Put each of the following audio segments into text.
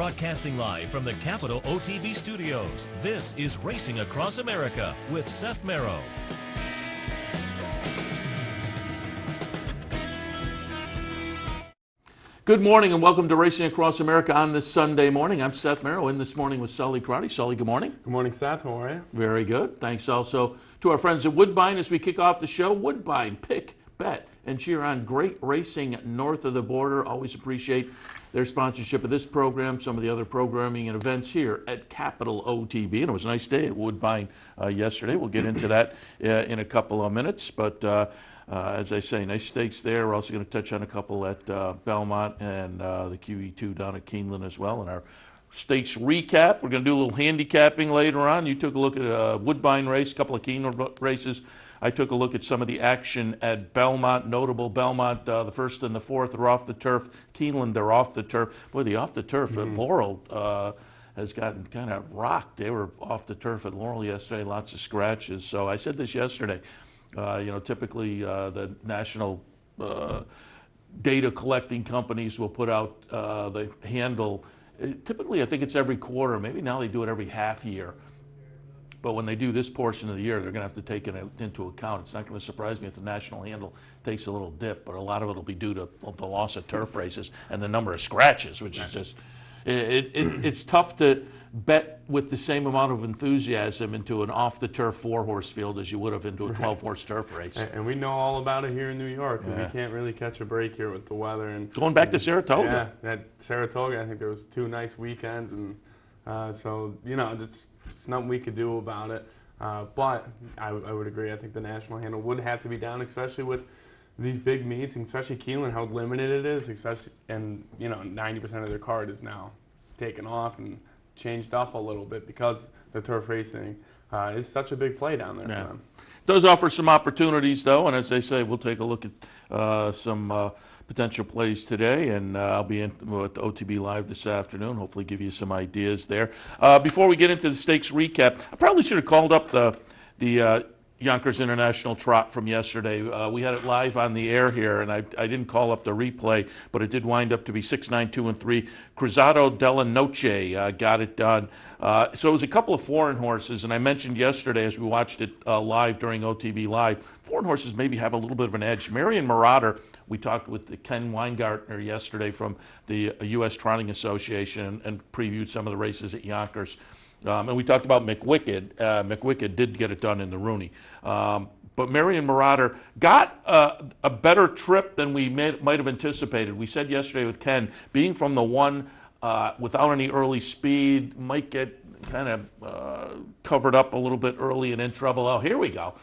Broadcasting live from the Capital OTB studios, this is Racing Across America with Seth Merrow. Good morning and welcome to Racing Across America on this Sunday morning. I'm Seth Merrow, in this morning with Sully Crotty. Sully, good morning. Good morning, Seth. How are you? Very good. Thanks also to our friends at Woodbine as we kick off the show. Woodbine, pick, bet, and cheer on great racing north of the border. Always appreciate their sponsorship of this program, some of the other programming and events here at Capital OTB. And it was a nice day at Woodbine yesterday. We'll get into that in a couple of minutes. But as I say, nice stakes there. We're also going to touch on a couple at Belmont and the QE2 down at Keeneland as well. And our stakes recap, we're going to do a little handicapping later on. You took a look at a Woodbine race, a couple of Keeneland races. I took a look at some of the action at Belmont, notable Belmont. The first and the fourth are off the turf. Keeneland, they're off the turf. Boy, the off the turf at Laurel has gotten kind of rocked. They were off the turf at Laurel yesterday, lots of scratches. So I said this yesterday. Typically the national data collecting companies will put out the handle. Typically, I think it's every quarter. Maybe now they do it every half year. But when they do this portion of the year, they're going to have to take it into account. It's not going to surprise me if the national handle takes a little dip, but a lot of it will be due to the loss of turf races and the number of scratches, which is just, it's tough to bet with the same amount of enthusiasm into an off-the-turf 4-horse field as you would have into a 12-horse turf race. And we know all about it here in New York. Yeah. We can't really catch a break here with the weather. And going back to Saratoga. Yeah, at Saratoga, I think there was 2 nice weekends, and so it's nothing we could do about it. But I would agree. I think the national handle would have to be down, especially with these big meets, and especially Keeneland, how limited it is. Especially, and 90% of their card is now taken off and changed up a little bit because the turf racing is such a big play down there for them. Does offer some opportunities, though, and as they say, we'll take a look at some potential plays today, and I'll be in with OTB Live this afternoon, hopefully give you some ideas there. Before we get into the stakes recap, I probably should have called up the Yonkers International Trot from yesterday. We had it live on the air here, and I didn't call up the replay, but it did wind up to be 6, 9, 2, and 3. Cruzado della Noche got it done. So it was a couple of foreign horses, and I mentioned yesterday as we watched it live during OTB Live, foreign horses maybe have a little bit of an edge. Marion Marauder, we talked with Ken Weingartner yesterday from the U.S. Trotting Association and previewed some of the races at Yonkers. And we talked about McWicked. McWicked did get it done in the Rooney. But Marion Marauder got a better trip than we might have anticipated. We said yesterday with Ken, being from the one without any early speed, might get kind of covered up a little bit early and in trouble. Oh, here we go.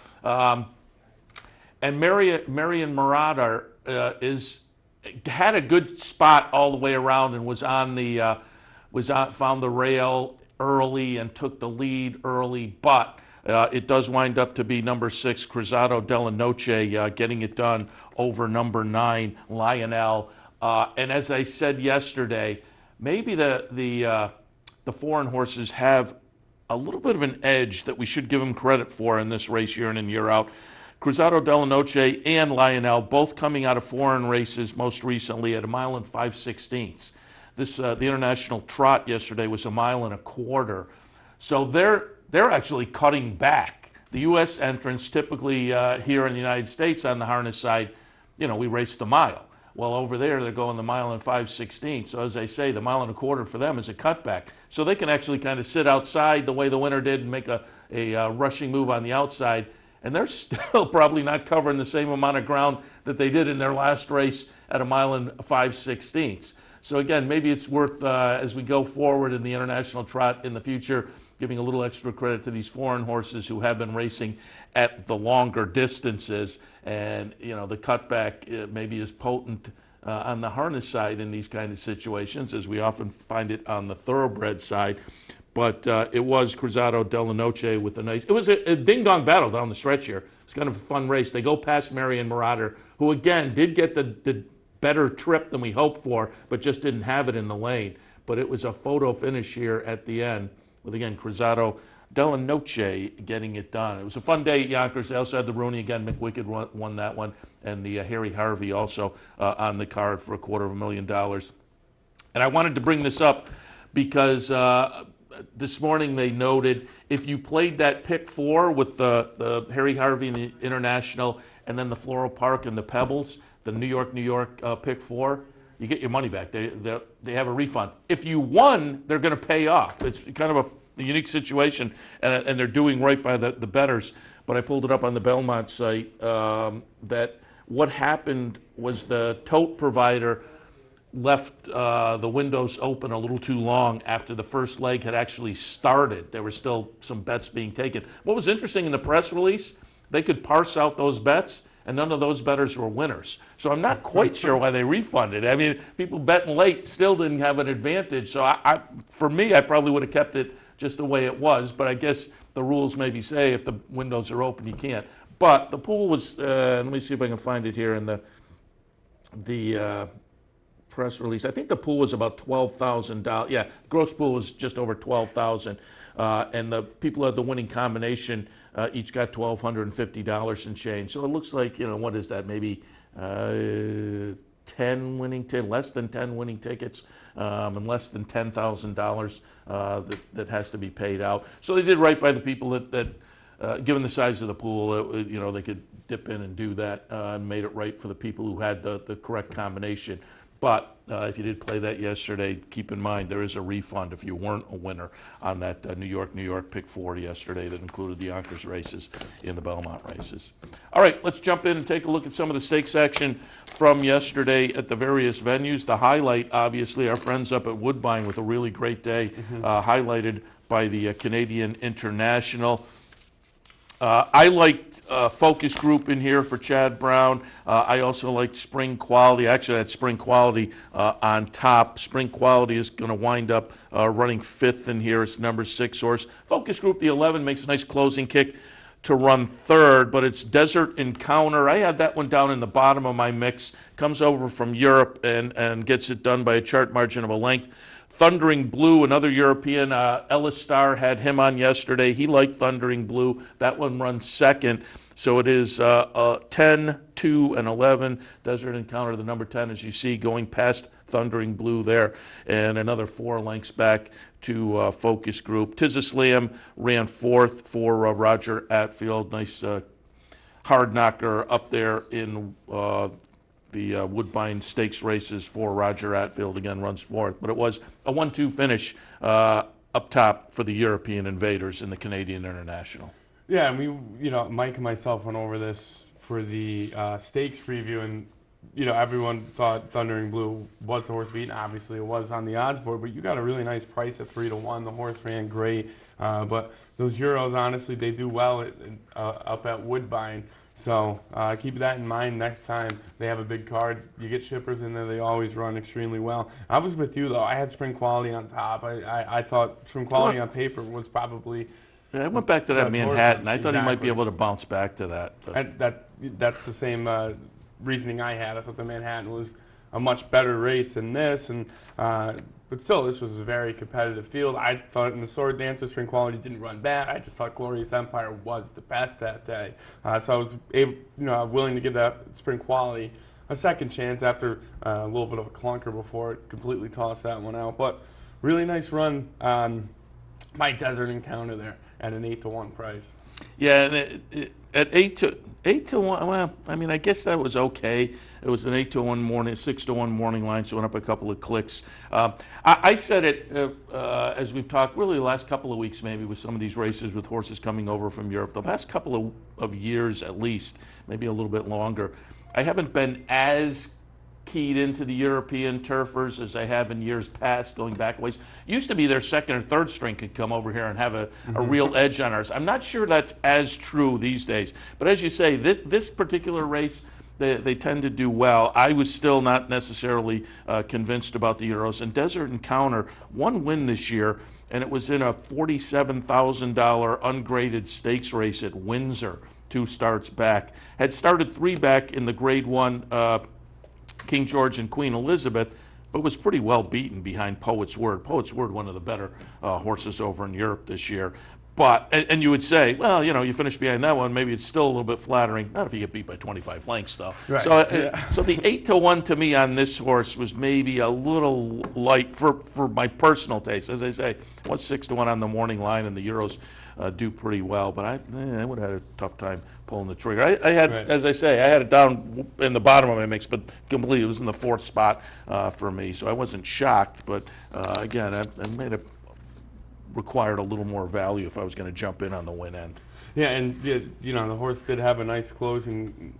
And Marion Marauder had a good spot all the way around and was on the found the rail early and took the lead early, but it does wind up to be number 6, Cruzado della Noche, getting it done over number 9, Lionel. And as I said yesterday, maybe the foreign horses have a little bit of an edge that we should give them credit for in this race year in and year out. Cruzado della Noche and Lionel both coming out of foreign races most recently at 1 mile 5/16. The International Trot yesterday was 1 1/4 miles. So they're actually cutting back. The U.S. entrants typically here in the United States on the harness side, we race the mile. Well, over there they're going the 1 mile 5/16. So as I say, the 1 1/4 miles for them is a cutback. So they can actually kind of sit outside the way the winner did and make a rushing move on the outside. And they're still probably not covering the same amount of ground that they did in their last race at 1 mile 5/16. So again, maybe it's worth, as we go forward in the International Trot in the future, giving a little extra credit to these foreign horses who have been racing at the longer distances. And, the cutback maybe is potent on the harness side in these kind of situations, as we often find it on the thoroughbred side. But it was Cruzado della Noche with it was a ding-dong battle down the stretch here. It's kind of a fun race. They go past Marion Marauder, who again did get the better trip than we hoped for, but just didn't have it in the lane. But it was a photo finish here at the end with, again, Cruzado della Noche getting it done. It was a fun day at Yonkers. They also had the Rooney again. McWicked won that one, and the Harry Harvey also on the card for $250,000. And I wanted to bring this up because this morning they noted if you played that pick 4 with the Harry Harvey and the International, and then the Floral Park and the Pebbles, the New York pick 4, you get your money back. They have a refund. If you won, they're going to pay off. It's kind of a unique situation, and they're doing right by the bettors. But I pulled it up on the Belmont site that what happened was the tote provider left the windows open a little too long after the first leg had actually started. There were still some bets being taken. What was interesting in the press release, they could parse out those bets, and none of those bettors were winners. So I'm not quite sure why they refunded. I mean, people betting late still didn't have an advantage. So for me, I probably would have kept it just the way it was. But I guess the rules maybe say if the windows are open, you can't. But the pool was, let me see if I can find it here in the press release. I think the pool was about $12,000. Yeah, gross pool was just over $12,000, and the people who had the winning combination each got $1,250 and change. So it looks like, what is that? Maybe 10 less than 10 winning tickets, and less than $10,000 that has to be paid out. So they did right by the people that given the size of the pool, they could dip in and do that, and made it right for the people who had the correct combination. But if you did play that yesterday, keep in mind there is a refund if you weren't a winner on that New York pick 4 yesterday that included the Yonkers races in the Belmont races. All right, let's jump in and take a look at some of the stakes action from yesterday at the various venues. The highlight, obviously, our friends up at Woodbine with a really great day, highlighted by the Canadian International. I liked Focus Group in here for Chad Brown. I also liked Spring Quality. Actually, I had Spring Quality on top. Spring Quality is going to wind up running 5th in here. It's number 6 horse. Focus Group, the 11, makes a nice closing kick to run 3rd, but it's Desert Encounter. I had that one down in the bottom of my mix. Comes over from Europe and gets it done by a chart margin of a length. Thundering Blue, another European, Ellis Starr had him on yesterday. He liked Thundering Blue. That one runs 2nd. So it is 10, 2, and 11. Desert Encounter, the number 10, as you see, going past Thundering Blue there. And another 4 lengths back to Focus Group. Tizisliam ran 4th for Roger Attfield. Nice hard knocker up there in the Woodbine Stakes races for Roger Attfield. Again, runs 4th. But it was a 1-2 finish up top for the European invaders in the Canadian International. Yeah, and Mike and myself went over this for the stakes preview, and everyone thought Thundering Blue was the horse beat. Obviously, it was on the odds board, but you got a really nice price at 3-1. The horse ran great, but those Euros, honestly, they do well up at Woodbine. So keep that in mind next time they have a big card. You get shippers in there, they always run extremely well. I was with you, though. I had Spring Quality on top. I thought Spring Quality on paper was probably... Yeah, I went back to that Manhattan. I thought he might be able to bounce back to that. That's the same reasoning I had. I thought the Manhattan was a much better race than this, but still, this was a very competitive field. I thought in the Sword Dancer, Spring Quality didn't run bad. I just thought Glorious Empire was the best that day. So I was willing to give that Spring Quality a second chance after a little bit of a clunker before it completely tossed that one out. But really nice run on my Desert Encounter there at an 8-1 price. Yeah, and at 8-1. Well, I mean, I guess that was okay. It was an 8-1 morning, 6-1 morning line, so it went up a couple of clicks. I said it as we've talked really the last couple of weeks, maybe with some of these races with horses coming over from Europe. The last couple of years, at least, maybe a little bit longer, I haven't been as keyed into the European turfers as I have in years past, going back a ways. Used to be their second or third string could come over here and have a real edge on ours. I'm not sure that's as true these days. But as you say, this particular race, they tend to do well. I was still not necessarily convinced about the Euros. And Desert Encounter, 1 win this year, and it was in a $47,000 ungraded stakes race at Windsor, 2 starts back. Had started 3 back in the Grade 1 King George and Queen Elizabeth, but was pretty well beaten behind Poet's Word. Poet's Word, one of the better horses over in Europe this year. But, and you would say, well, you know, you finish behind that one, maybe it's still a little bit flattering. Not if you get beat by 25 lengths, though. Right. So, so the 8-1 to me on this horse was maybe a little light for my personal taste. As I say, it was 6-1 on the morning line, and the Euros do pretty well. But I would have had a tough time pulling the trigger. I had, as I say, I had it down in the bottom of my mix, but completely it was in the 4th spot for me. So I wasn't shocked. But again, I made it required a little more value if I was going to jump in on the win end. Yeah, and you know, the horse did have a nice closing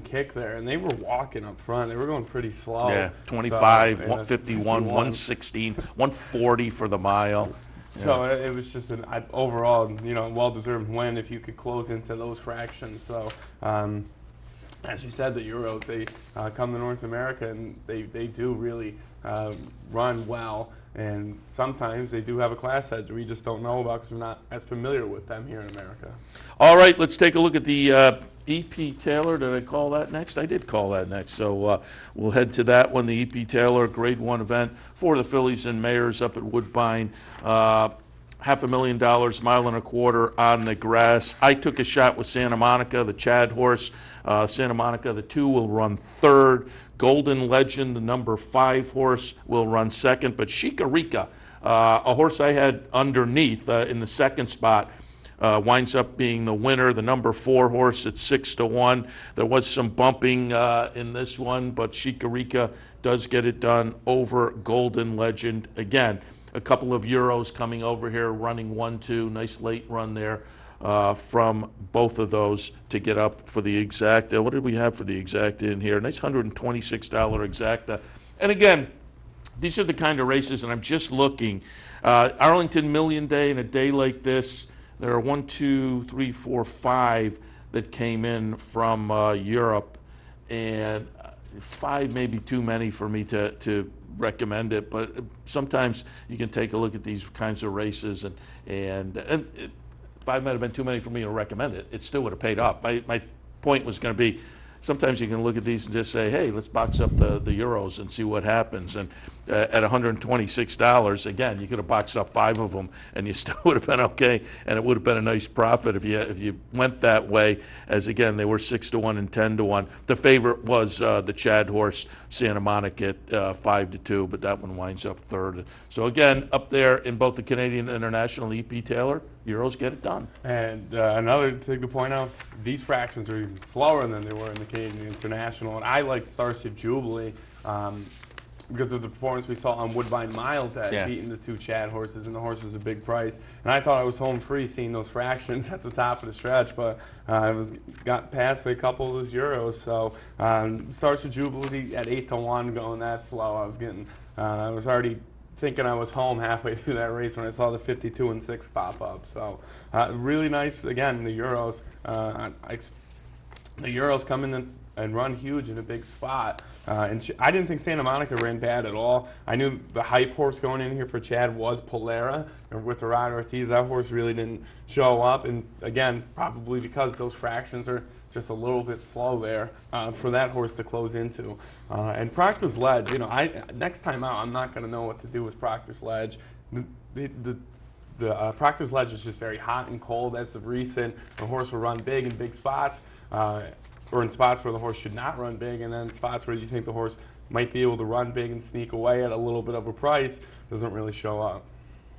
kick there, and they were walking up front. They were going pretty slow. Yeah, 25, so, 151, 116, 140 for the mile. Yeah. So it was just an overall, you know, well-deserved win if you could close into those fractions. So, as you said, the Euros, they come to North America, and they do really run well. And sometimes they do have a class edge we just don't know about because we're not as familiar with them here in America. All right, let's take a look at the E.P. Taylor. Did I call that next? I did call that next. So we'll head to that one, the E.P. Taylor Grade 1 event for the Fillies and Mayors up at Woodbine. $500,000, mile and a quarter on the grass. I took a shot with Santa Monica, the Chad horse. Santa Monica, the 2, will run 3rd. Golden Legend, the number 5 horse, will run 2nd. But Chikorika, a horse I had underneath in the 2nd spot, winds up being the winner. The number 4 horse at 6-1. There was some bumping in this one, but Chikorika does get it done over Golden Legend. Again, a couple of Euros coming over here, running 1-2. Nice late run there from both of those to get up for the exacta. What did we have for the exacta in here? Nice $126 exacta. And again, these are the kind of races, and I'm just looking. Arlington Million Day, and a day like this, there are 1, 2, 3, 4, 5 that came in from Europe, and 5 may be too many for me to recommend it, but sometimes you can take a look at these kinds of races, and 5 might have been too many for me to recommend it. It still would have paid off. My point was going to be, sometimes you can look at these and just say, hey, let's box up the Euros and see what happens. And at $126, again, you could have boxed up 5 of them, and you still would have been okay, and it would have been a nice profit if you went that way. As again, they were 6-1 and 10-1. The favorite was the Chad horse, Santa Monica, at 5-2, but that one winds up 3rd. So again, up there in both the Canadian International and E.P. Taylor, Euros get it done. And another thing to point out, these fractions are even slower than they were in the Canadian International. And I like Starship Jubilee because of the performance we saw on Woodbine Mile Day, beating the 2 Chad horses, and the horse was a big price. And I thought I was home free seeing those fractions at the top of the stretch, but got passed by a couple of those Euros. So Starship Jubilee at 8-1 going that slow. I was already thinking I was home halfway through that race when I saw the 52 and 6 pop up. So really nice. Again, the Euros. The Euros come in and run huge in a big spot. And I didn't think Santa Monica ran bad at all. I knew the hype horse going in here for Chad was Polera. And with Rod Ortiz, that horse really didn't show up. And again, probably because those fractions are just a little bit slow there for that horse to close into. And Proctor's Ledge, you know, next time out, I'm not going to know what to do with Proctor's Ledge. The Proctor's Ledge is just very hot and cold as of recent. The horse will run big in big spots, or in spots where the horse should not run big, and then spots where you think the horse might be able to run big and sneak away at a little bit of a price, doesn't really show up.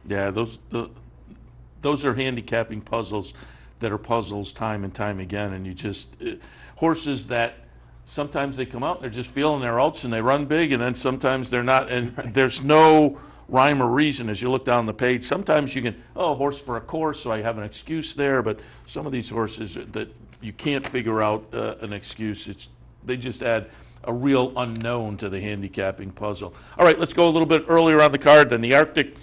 Yeah, those are handicapping puzzles that are puzzles time and time again, and you just horses that sometimes they come out and they're just feeling their oats and they run big, and then sometimes they're not, and there's no rhyme or reason as you look down the page. Sometimes you can, horse for a course, so I have an excuse there, but some of these horses that you can't figure out an excuse. They just add a real unknown to the handicapping puzzle. All right, let's go a little bit earlier on the card than the Arctic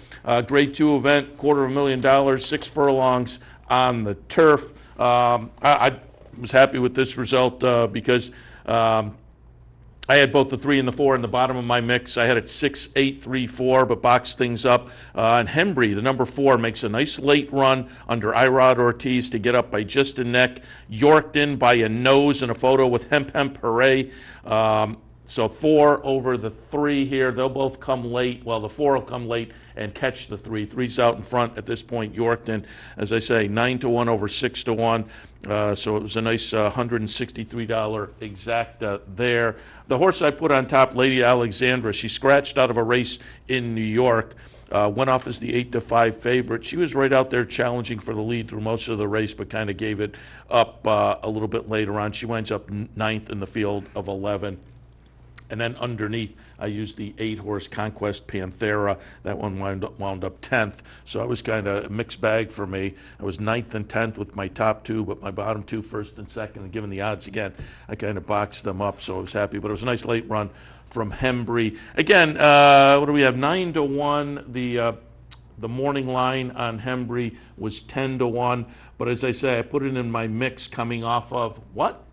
Grade 2 event, $250,000, 6 furlongs on the turf. I was happy with this result because I had both the 3 and the 4 in the bottom of my mix. I had it 6, 8, 3, 4, but boxed things up. And Hembry, the number 4, makes a nice late run under Irod Ortiz to get up by just a neck. Yorked in by a nose in a photo with Hemp Hooray. So 4 over the 3 here. They'll both come late. Well, the 4 will come late and catch the 3. 3's out in front at this point. Yorkton, as I say, 9-1 over 6-1. So it was a nice $163 exact there. The horse I put on top, Lady Alexandra, she scratched out of a race in New York. Went off as the 8-5 favorite. She was right out there challenging for the lead through most of the race, but kind of gave it up a little bit later on. She winds up 9th in the field of 11. And then underneath, I used the 8-horse Conquest Panthera. That one wound up 10th. So it was kind of a mixed bag for me. I was 9th and 10th with my top 2, but my bottom 2, 1st and 2nd, and given the odds again, I kind of boxed them up, so I was happy. But it was a nice late run from Hembry. Again, what do we have? 9-1. The morning line on Hembry was 10-1. But as I say, I put it in my mix coming off of what?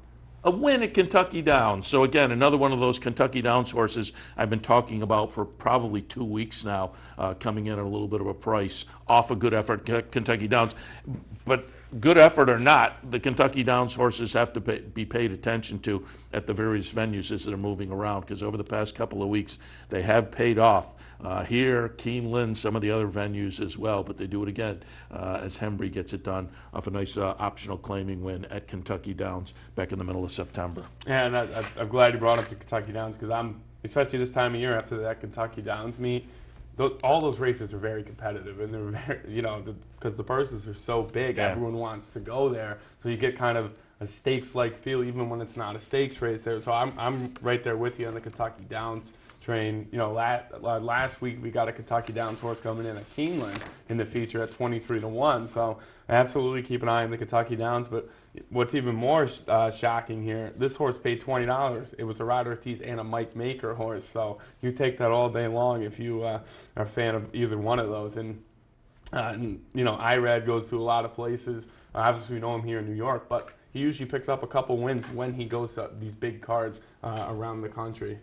A win at Kentucky Downs. So again, another one of those Kentucky Downs horses I've been talking about for probably 2 weeks now, coming in at a little bit of a price off a good effort, Kentucky Downs. But good effort or not, the Kentucky Downs horses have to be paid attention to at the various venues as they're moving around, because over the past couple of weeks, they have paid off. Here, Keeneland, some of the other venues as well, but they do it again as Hembry gets it done off a nice optional claiming win at Kentucky Downs back in the middle of September. Yeah, and I'm glad you brought up the Kentucky Downs, because especially this time of year after that Kentucky Downs meet, all those races are very competitive, and they're very, because the purses are so big, yeah. Everyone wants to go there, so you get kind of a stakes-like feel even when it's not a stakes race there. So I'm right there with you on the Kentucky Downs train. Last week we got a Kentucky Downs horse coming in at Keeneland in the feature at 23-1. So absolutely keep an eye on the Kentucky Downs. But what's even more shocking here, this horse paid $20. It was a Rod Ortiz and a Mike Maker horse. So you take that all day long if you are a fan of either one of those. And Irad goes to a lot of places. Obviously we know him here in New York, but he usually picks up a couple wins when he goes to these big cards around the country.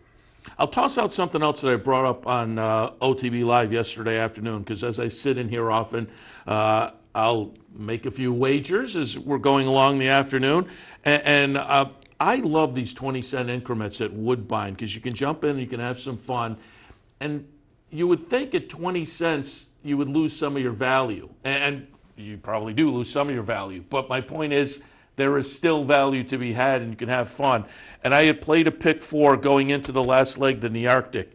I'll toss out something else that I brought up on OTB Live yesterday afternoon, because as I sit in here often, I'll make a few wagers as we're going along the afternoon. And I love these 20-cent increments at Woodbine, because you can jump in and you can have some fun. And you would think at 20 cents you would lose some of your value. And you probably do lose some of your value. But my point is, there is still value to be had, and you can have fun. And I had played a pick 4 going into the last leg, the Nearctic.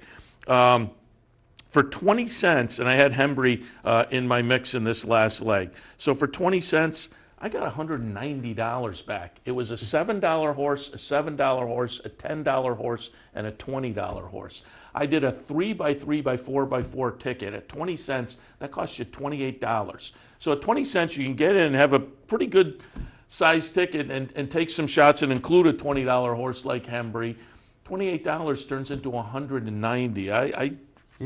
For 20 cents, and I had Hembry in my mix in this last leg. So for 20 cents, I got $190 back. It was a $7 horse, a $7 horse, a $10 horse, and a $20 horse. I did a 3x3x4x4 ticket at 20 cents. That cost you $28. So at 20 cents, you can get in and have a pretty good size ticket and take some shots and include a $20 horse like Hembry. $28 turns into $190. I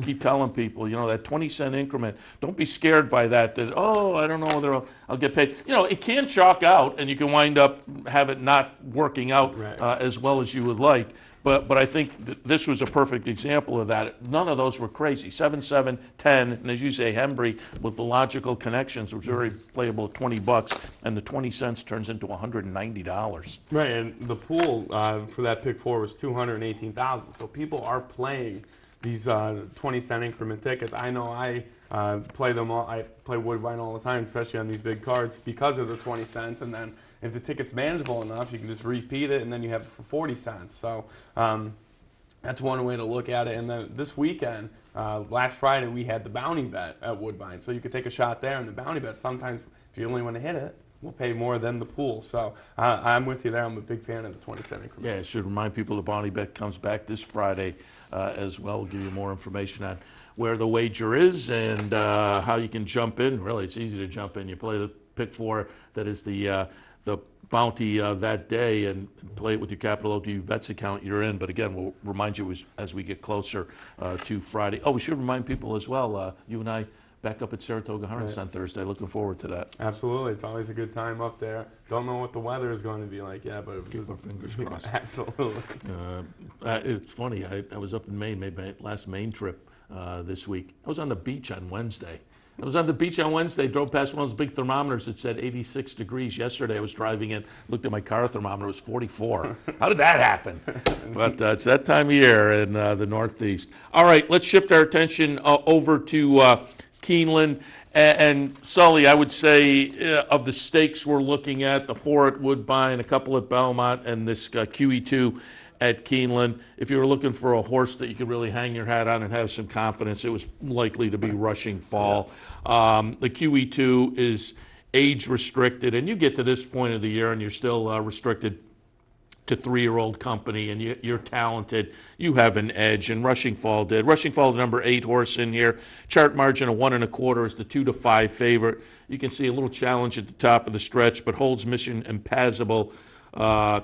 keep telling people, that 20-cent increment, don't be scared by that, I don't know whether I'll get paid. It can chalk out, and you can wind up have it not working out as well as you would like. But I think this was a perfect example of that. None of those were crazy. 7, 7, 10, and as you say, Hembry with the logical connections was very playable at $20, and the 20 cents turns into $190. Right, and the pool for that pick 4 was $218,000. So people are playing these 20-cent increment tickets. I know I play them all. I play Woodbine all the time, especially on these big cards, because of the 20 cents. And then if the ticket's manageable enough, you can just repeat it, and then you have it for 40 cents. So that's one way to look at it. And then this weekend, last Friday, we had the bounty bet at Woodbine. So you could take a shot there, and the bounty bet, sometimes if you only want to hit it, we'll pay more than the pool. So I'm with you there. I'm a big fan of the 20-cent increments. Yeah, I should remind people the bounty bet comes back this Friday as well. We'll give you more information on where the wager is and how you can jump in. Really, it's easy to jump in. You play the pick 4 that is the bounty that day, and play it with your Capital OTB Bets account. You're in. But again, we'll remind you as we get closer to Friday. Oh, we should remind people as well, you and I back up at Saratoga Harness on Thursday. Looking forward to that. Absolutely. It's always a good time up there. Don't know what the weather is going to be like yet, but keep our fingers crossed. Absolutely. It's funny. I was up in Maine, made my last Maine trip this week. I was on the beach on Wednesday. I was on the beach on Wednesday, drove past one of those big thermometers that said 86 degrees. Yesterday I was driving in, looked at my car thermometer, it was 44. How did that happen? But it's that time of year in the Northeast. All right, let's shift our attention over to Keeneland. And Sully, I would say of the stakes we're looking at, the 4 at Woodbine, a couple at Belmont, and this QE2 at Keeneland, if you were looking for a horse that you could really hang your hat on and have some confidence, it was likely to be Rushing Fall. The QE2 is age restricted, and you get to this point of the year and you're still restricted to 3-year-old company, and you're talented, you have an edge, and Rushing Fall did. Rushing Fall, the number 8 horse in here. Chart margin of 1 1/4 is the 2 to 5 favorite. You can see a little challenge at the top of the stretch, but holds Mission Impassable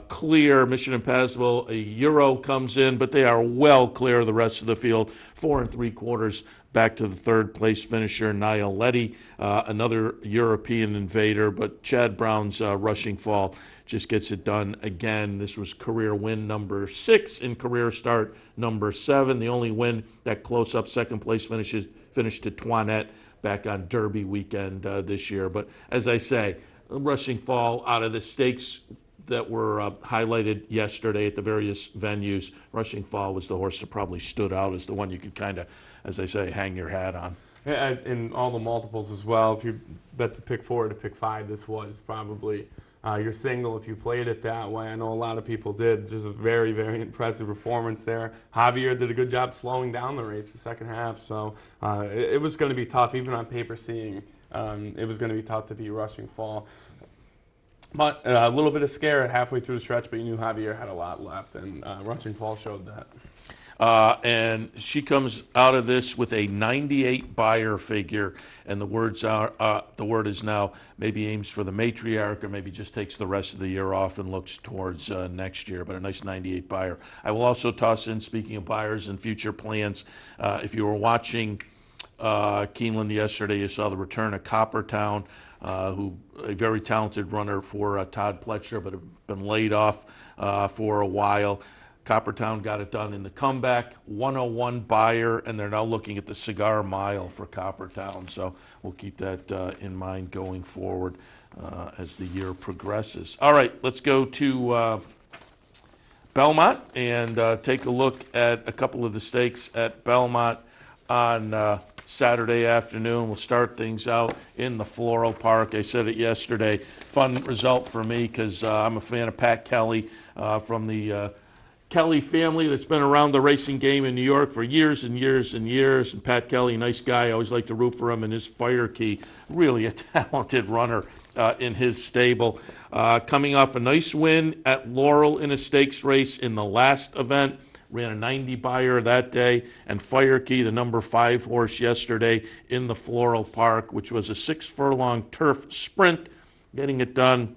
clear. Mission Impassable, a Euro comes in, but they are well clear of the rest of the field. 4 3/4 back to the 3rd place finisher, Niall Letty, another European invader, but Chad Brown's Rushing Fall just gets it done again. This was career win number 6 and career start number 7. The only win that close-up 2nd place finished to Toinette back on Derby weekend this year. But as I say, Rushing Fall, out of the stakes that were highlighted yesterday at the various venues, Rushing Fall was the horse that probably stood out as the one you could kind of, as I say, hang your hat on. Yeah, and all the multiples as well. If you bet the pick 4 to pick 5, this was probably your single if you played it that way. I know a lot of people did. Just a very, very impressive performance there. Javier did a good job slowing down the race the second half, so it was going to be tough, even on paper seeing. It was going to be tough to beat Rushing Fall. But a little bit of scare halfway through the stretch, but you knew Javier had a lot left, and Rushing Fall showed that. And she comes out of this with a 98 buyer figure, and the word is now maybe aims for the matriarch, or maybe just takes the rest of the year off and looks towards next year. But a nice 98 buyer. I will also toss in, speaking of buyers and future plans, if you were watching Keeneland yesterday, you saw the return of Coppertown, who a very talented runner for Todd Pletcher, but had been laid off for a while. Coppertown got it done in the comeback, 101 buyer, and they're now looking at the Cigar Mile for Coppertown. So we'll keep that in mind going forward as the year progresses. All right, let's go to Belmont and take a look at a couple of the stakes at Belmont on Saturday afternoon. We'll start things out in the Floral Park. I said it yesterday. Fun result for me because I'm a fan of Pat Kelly from the Kelly family that's been around the racing game in New York for years and years and years. And Pat Kelly, nice guy. I always like to root for him, and his Fire Key, really a talented runner in his stable. Coming off a nice win at Laurel in a stakes race in the last event. Ran a 90 buyer that day, and Fire Key, the number 5 horse yesterday in the Floral Park, which was a 6-furlong turf sprint, getting it done.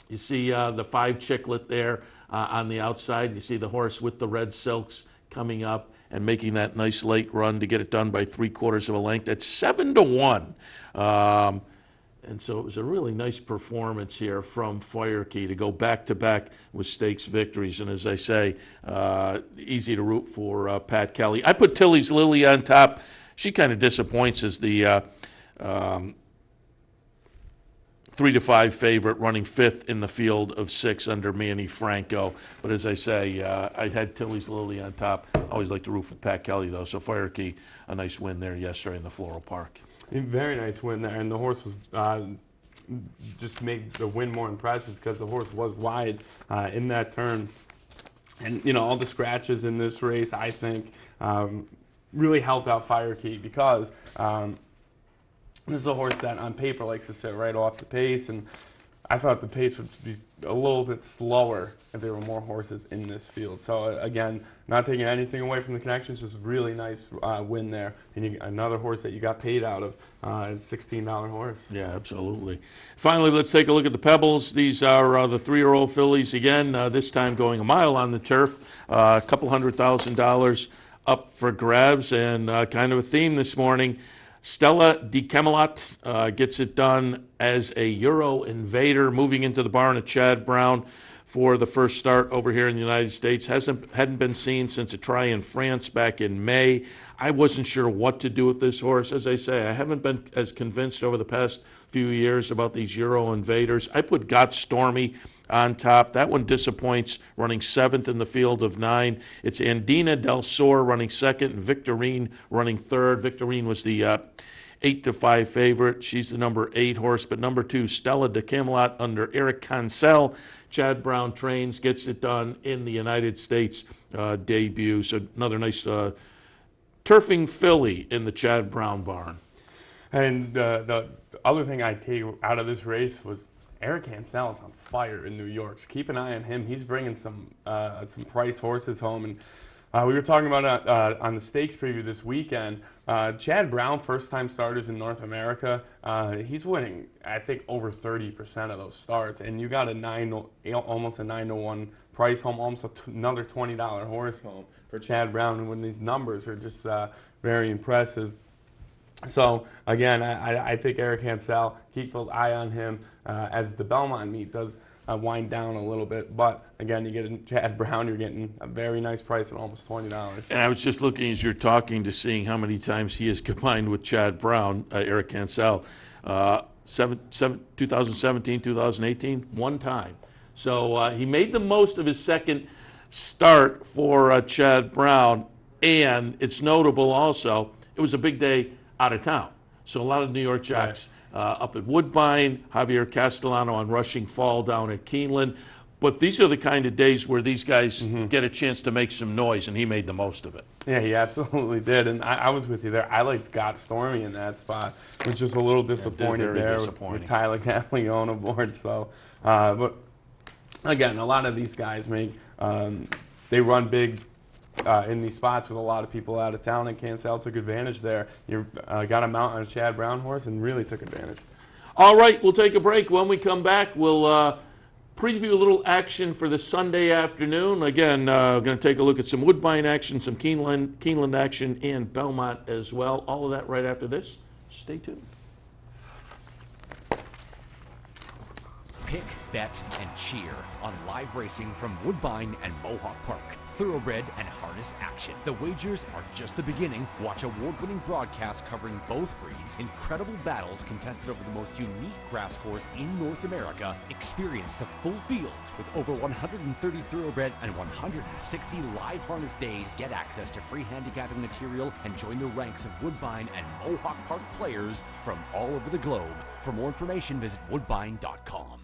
You see the 5 Chicklet there on the outside. You see the horse with the red silks coming up and making that nice late run to get it done by 3/4 of a length. That's 7 to 1. And so it was a really nice performance here from Fire Key to go back-to-back with stakes victories. And as I say, easy to root for Pat Kelly. I put Tilly's Lily on top. She kind of disappoints as the 3 to 5 favorite, running 5th in the field of 6 under Manny Franco. But as I say, I had Tilly's Lily on top. I always like to root for Pat Kelly, though. So Fire Key, a nice win there yesterday in the Floral Park. A very nice win there, and the horse was just made the win more impressive because the horse was wide in that turn. And, you know, all the scratches in this race, I think, really helped out Fire Key because this is a horse that on paper likes to sit right off the pace, and I thought the pace would be a little bit slower if there were more horses in this field. So again, not taking anything away from the connections, just really nice win there. And another horse that you got paid out of, $16 horse. Yeah, absolutely. Finally, let's take a look at the Pebbles. These are the 3-year-old fillies again, this time going a mile on the turf, a couple $100,000 up for grabs, and kind of a theme this morning. Stella de Camelot gets it done as a Euro invader, moving into the barn at Chad Brown for the first start over here in the United States. Hadn't been seen since a try in France back in May. I wasn't sure what to do with this horse. As I say, I haven't been as convinced over the past few years about these Euro Invaders. I put Got Stormy on top. That one disappoints, running 7th in the field of 9. It's Andina Del Sur running 2nd and Victorine running 3rd. Victorine was the 8-5 favorite. She's the number 8 horse, but number 2, Stella de Camelot under Eric Cancel. Chad Brown trains, gets it done in the United States debut. So another nice turfing filly in the Chad Brown barn. And the other thing I take out of this race was Eric Cancel is on fire in New York. So keep an eye on him. He's bringing some price horses home. And we were talking about on the stakes preview this weekend. Chad Brown, first-time starters in North America. He's winning, I think, over 30% of those starts. And you got almost a 9-1 price home, almost another $20 horse home for Chad Brown. And when these numbers are just very impressive. So again, I think Eric Cancel, keep an eye on him as the Belmont meet does wind down a little bit. But again, you get Chad Brown, you're getting a very nice price at almost $20. And I was just looking as you're talking to seeing how many times he has combined with Chad Brown, Eric Cancel. 2017, 2018, one time. So he made the most of his second start for Chad Brown. And it's notable also, it was a big day out of town. So a lot of New York jocks up at Woodbine, Javier Castellano on Rushing Fall down at Keeneland. But these are the kind of days where these guys get a chance to make some noise, and he made the most of it. Yeah, he absolutely did. And I was with you there. I liked Got Stormy in that spot, which is a little disappointed there with Tyler Caglione aboard. So, but again, a lot of these guys they run big in these spots with a lot of people out of town, and Cancel took advantage there. You got him out on a Chad Brown horse and really took advantage. All right, we'll take a break. When we come back, we'll preview a little action for the Sunday afternoon. Again, we're going to take a look at some Woodbine action, some Keeneland action, and Belmont as well. All of that right after this. Stay tuned. Pick, bet, and cheer on live racing from Woodbine and Mohawk Park. Thoroughbred and harness action. The wagers are just the beginning. Watch award-winning broadcasts covering both breeds, incredible battles contested over the most unique grass course in North America. Experience the full fields with over 130 thoroughbred and 160 live harness days. Get access to free handicapping material and join the ranks of Woodbine and Mohawk Park players from all over the globe. For more information, visit woodbine.com.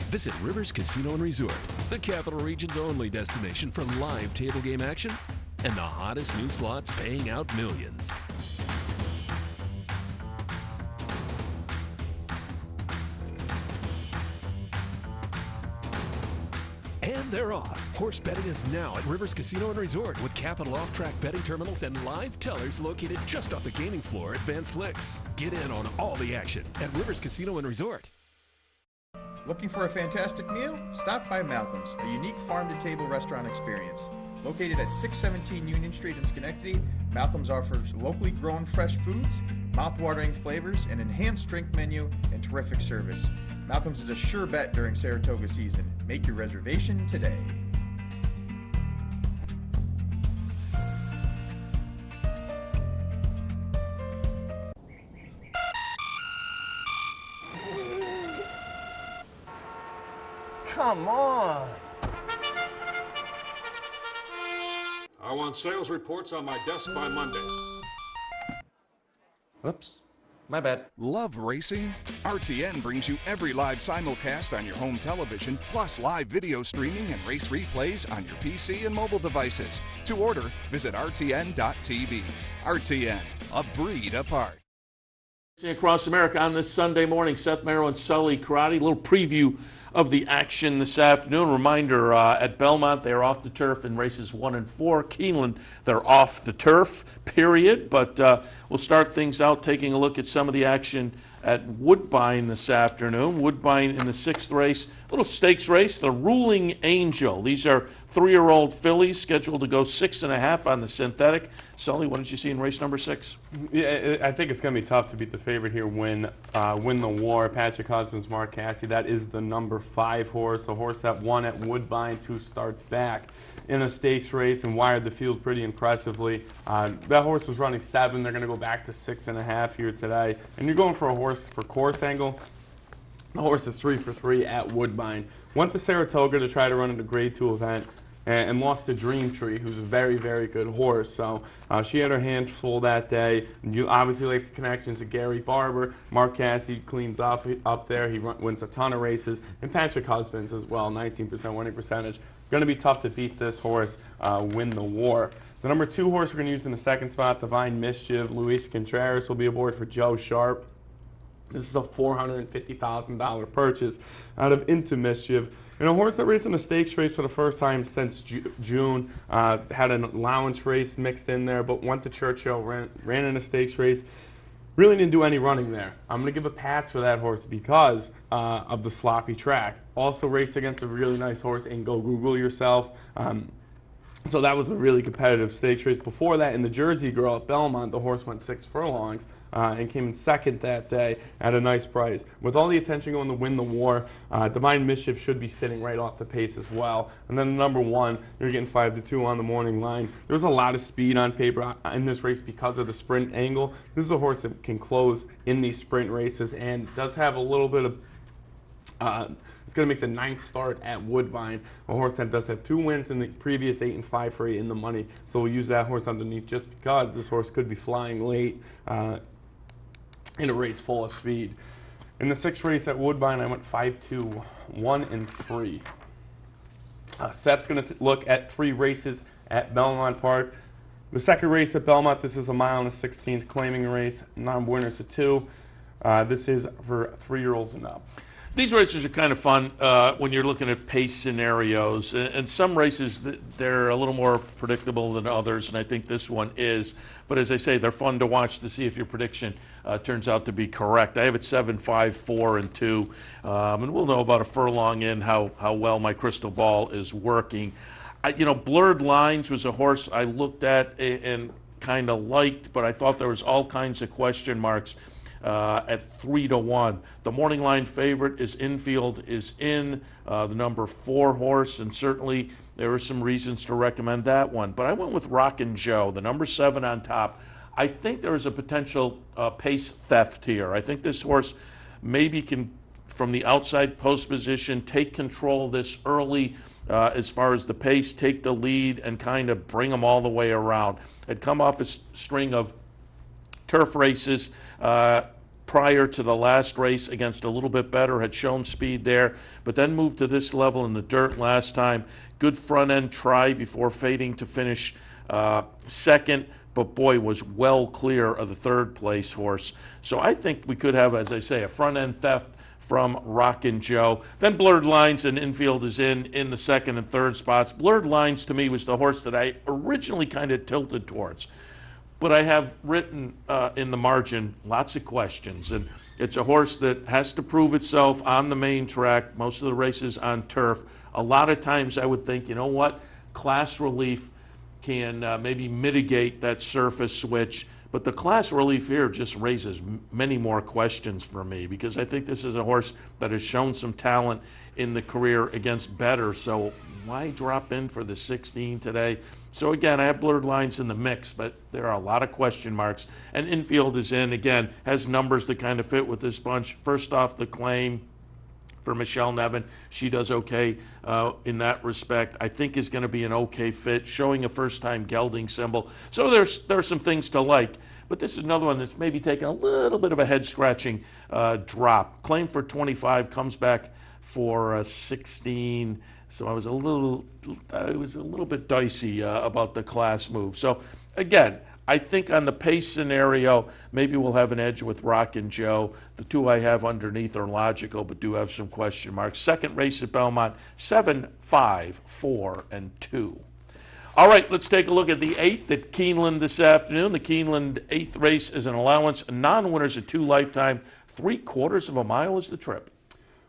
Visit Rivers Casino and Resort, the Capital Region's only destination for live table game action and the hottest new slots paying out millions. And they're off. Horse betting is now at Rivers Casino and Resort with Capital off-track betting terminals and live tellers located just off the gaming floor at Van Slyck's. Get in on all the action at Rivers Casino and Resort. Looking for a fantastic meal? Stop by Malcolm's, a unique farm-to-table restaurant experience. Located at 617 Union Street in Schenectady, Malcolm's offers locally grown fresh foods, mouth-watering flavors, an enhanced drink menu, and terrific service. Malcolm's is a sure bet during Saratoga season. Make your reservation today. Come on. I want sales reports on my desk by Monday. Whoops. My bad. Love racing? RTN brings you every live simulcast on your home television, plus live video streaming and race replays on your PC and mobile devices. To order, visit rtn.tv. RTN, a breed apart. Across America on this Sunday morning, Seth Merrow and Sully Karate. A little preview of the action this afternoon. Reminder, at Belmont, they're off the turf in races 1 and 4. Keeneland, they're off the turf, period. But we'll start things out taking a look at some of the action at Woodbine this afternoon. Woodbine in the 6th race, little stakes race, the Ruling Angel. These are 3-year-old fillies scheduled to go 6.5 on the synthetic. Sully, what did you see in race number 6? Yeah, I think it's going to be tough to beat the favorite here, Win the War. Patrick Husbands, Mark Casse. That is the number 5 horse, a horse that won at Woodbine 2 starts back in a stakes race and wired the field pretty impressively. That horse was running 7. They're going to go back to 6.5 here today. And you're going for a horse for course angle. The horse is 3 for 3 at Woodbine. Went to Saratoga to try to run in a Grade 2 event and lost to Dream Tree, who's a very, very good horse. So she had her hands full that day. And you obviously like the connections to Gary Barber. Mark Casse cleans up there. He wins a ton of races. And Patrick Husbands as well, 19% winning percentage. Going to be tough to beat this horse, Win the War. The number 2 horse we're going to use in the 2nd spot, Divine Mischief. Luis Contreras will be aboard for Joe Sharp. This is a $450,000 purchase out of Into Mischief. And a horse that raced in a stakes race for the first time since June. Had an allowance race mixed in there, but went to Churchill, ran in a stakes race. Really didn't do any running there. I'm going to give a pass for that horse because of the sloppy track. Also raced against a really nice horse in Go Google Yourself. So that was a really competitive stakes race. Before that, in the Jersey Girl at Belmont, the horse went 6 furlongs and came in 2nd that day at a nice price. With all the attention going to Win the War, Divine Mischief should be sitting right off the pace as well. And then the number 1, you're getting 5-2 on the morning line. There was a lot of speed on paper in this race because of the sprint angle. This is a horse that can close in these sprint races and does have a little bit of it's going to make the 9th start at Woodbine. A horse that does have 2 wins in the previous 8 and 5 for 8 in the money. So we'll use that horse underneath just because this horse could be flying late in a race full of speed. In the 6th race at Woodbine, I went 5-2, 1 and 3. Seth's going to look at 3 races at Belmont Park. The 2nd race at Belmont, this is a 1.16 claiming race, non-winners at 2. This is for 3-year-olds and up. These races are kind of fun when you're looking at pace scenarios. And some races, they're a little more predictable than others, and I think this one is. But as I say, they're fun to watch to see if your prediction turns out to be correct. I have it 7, 5, 4, and 2. And we'll know about a furlong in how well my crystal ball is working. Blurred Lines was a horse I looked at and kind of liked, but I thought there was all kinds of question marks. At 3-1. The morning line favorite is Infield is in, the number 4 horse, and certainly there are some reasons to recommend that one. But I went with Rockin' Joe, the number 7 on top. I think there is a potential pace theft here. I think this horse maybe can, from the outside post position, take control of this early as far as the pace, take the lead, and kind of bring them all the way around. Had come off a string of turf races prior to the last race against a little bit better, had shown speed there, but then moved to this level in the dirt last time. Good front end try before fading to finish 2nd, but boy, was well clear of the 3rd place horse. So I think we could have, as I say, a front end theft from Rockin' Joe. Then Blurred Lines and Infield is in the 2nd and 3rd spots. Blurred Lines to me was the horse that I originally kind of tilted towards. But I have written in the margin lots of questions. And it's a horse that has to prove itself on the main track, most of the races on turf. A lot of times I would think, you know what, Class Relief can maybe mitigate that surface switch. But the Class Relief here just raises many more questions for me, because I think this is a horse that has shown some talent in the career against better. So why drop in for the 16 today? So again, I have Blurred Lines in the mix, but there are a lot of question marks. And Infield is in, again, has numbers that kind of fit with this bunch. First off, the claim for Michelle Nevin. She does okay in that respect. I think is going to be an okay fit, showing a first-time gelding symbol. So there's some things to like. But this is another one that's maybe taken a little bit of a head-scratching drop. Claim for 25, comes back for 16. So I was a little bit dicey about the class move. So again, I think on the pace scenario, maybe we'll have an edge with Rockin' Joe. The 2 I have underneath are logical, but do have some question marks. 2nd race at Belmont, 7, 5, 4, and 2. All right, let's take a look at the 8th at Keeneland this afternoon. The Keeneland 8th race is an allowance. Non-winners at 2 lifetime. 3/4 of a mile is the trip.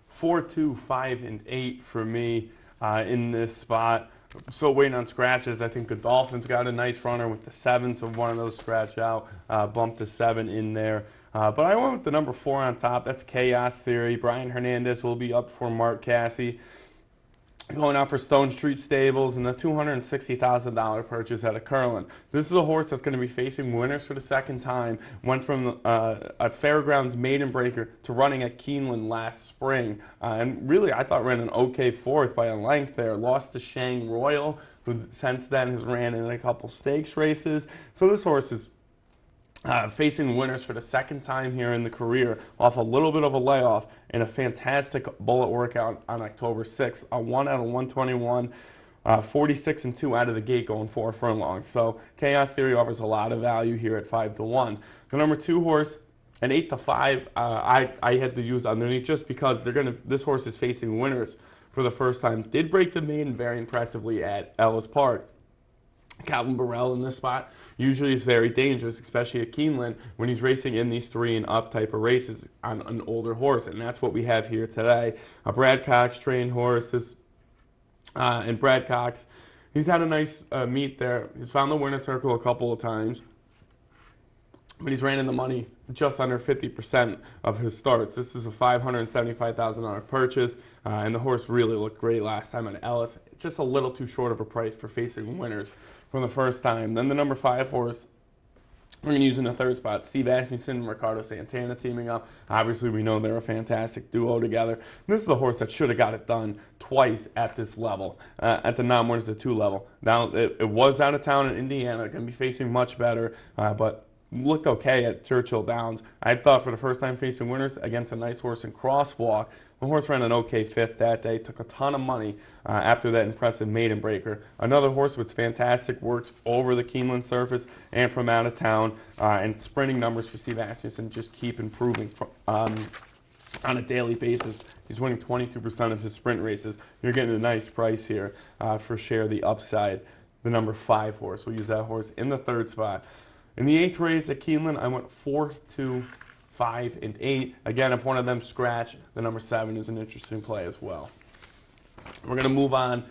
4, 2, 5, and 8 for me in this spot. Still waiting on scratches. I think Godolphin's got a nice runner with the 7, so one of those scratch out. Bumped the 7 in there. But I went with the number 4 on top. That's Chaos Theory. Brian Hernandez will be up for Mark Cassie. Going out for Stone Street Stables and the $260,000 purchase out of Curlin. This is a horse that's going to be facing winners for the second time. Went from a Fairgrounds maiden breaker to running at Keeneland last spring. And really, I thought ran an okay 4th by a length there. Lost to Shang Royal, who since then has ran in a couple stakes races. So this horse is facing winners for the second time here in the career off a little bit of a layoff in a fantastic bullet workout on October 6th. A 1 out of 121, 46 and 2 out of the gate going 4 furlongs. So Chaos Theory offers a lot of value here at 5 to 1. The number 2 horse, an 8 to 5, I had to use underneath just because this horse is facing winners for the first time. Did break the maiden very impressively at Ellis Park. Calvin Burrell in this spot usually is very dangerous, especially at Keeneland when he's racing in these 3 and up type of races on an older horse, and that's what we have here today. A Brad Cox trained horse, and Brad Cox, he's had a nice meet there. He's found the winner's circle a couple of times, but he's ran in the money just under 50% of his starts. This is a $575,000 purchase, and the horse really looked great last time at Ellis. Just a little too short of a price for facing winners from the first time. Then the number 5 horse, we're going to use in the 3rd spot, Steve Asmussen and Ricardo Santana teaming up. Obviously, we know they're a fantastic duo together. This is a horse that should have got it done twice at this level, at the non-winners at 2 level. Now, it was out of town in Indiana. Going to be facing much better, but looked okay at Churchill Downs. I thought for the first time facing winners against a nice horse in Crosswalk. The horse ran an okay 5th that day, took a ton of money after that impressive maiden breaker. Another horse with fantastic works over the Keeneland surface and from out of town, and sprinting numbers for Steve Asmussen just keep improving on a daily basis. He's winning 22% of his sprint races. You're getting a nice price here for share the upside. The number 5 horse, we'll use that horse in the 3rd spot. In the 8th race at Keeneland, I went 4, 2, 5, and 8. Again, if one of them scratch, the number 7 is an interesting play as well. We're going to move on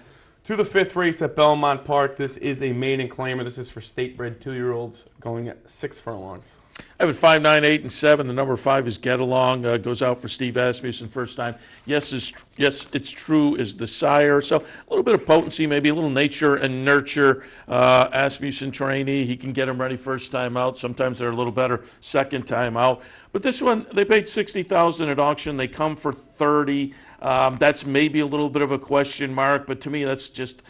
to the 5th race at Belmont Park. This is a maiden claimer. This is for state-bred 2-year-olds going at 6 furlongs. I have it 5, 9, 8, and 7. The number 5 is Get Along. Goes out for Steve Asmussen first time. Yes, it's true is the sire. So a little bit of potency, maybe a little nature and nurture. Asmussen trainee, he can get him ready first time out. Sometimes they're a little better second time out. But this one, they paid $60,000 at auction. They come for $30,000. That's maybe a little bit of a question mark, but to me, that's just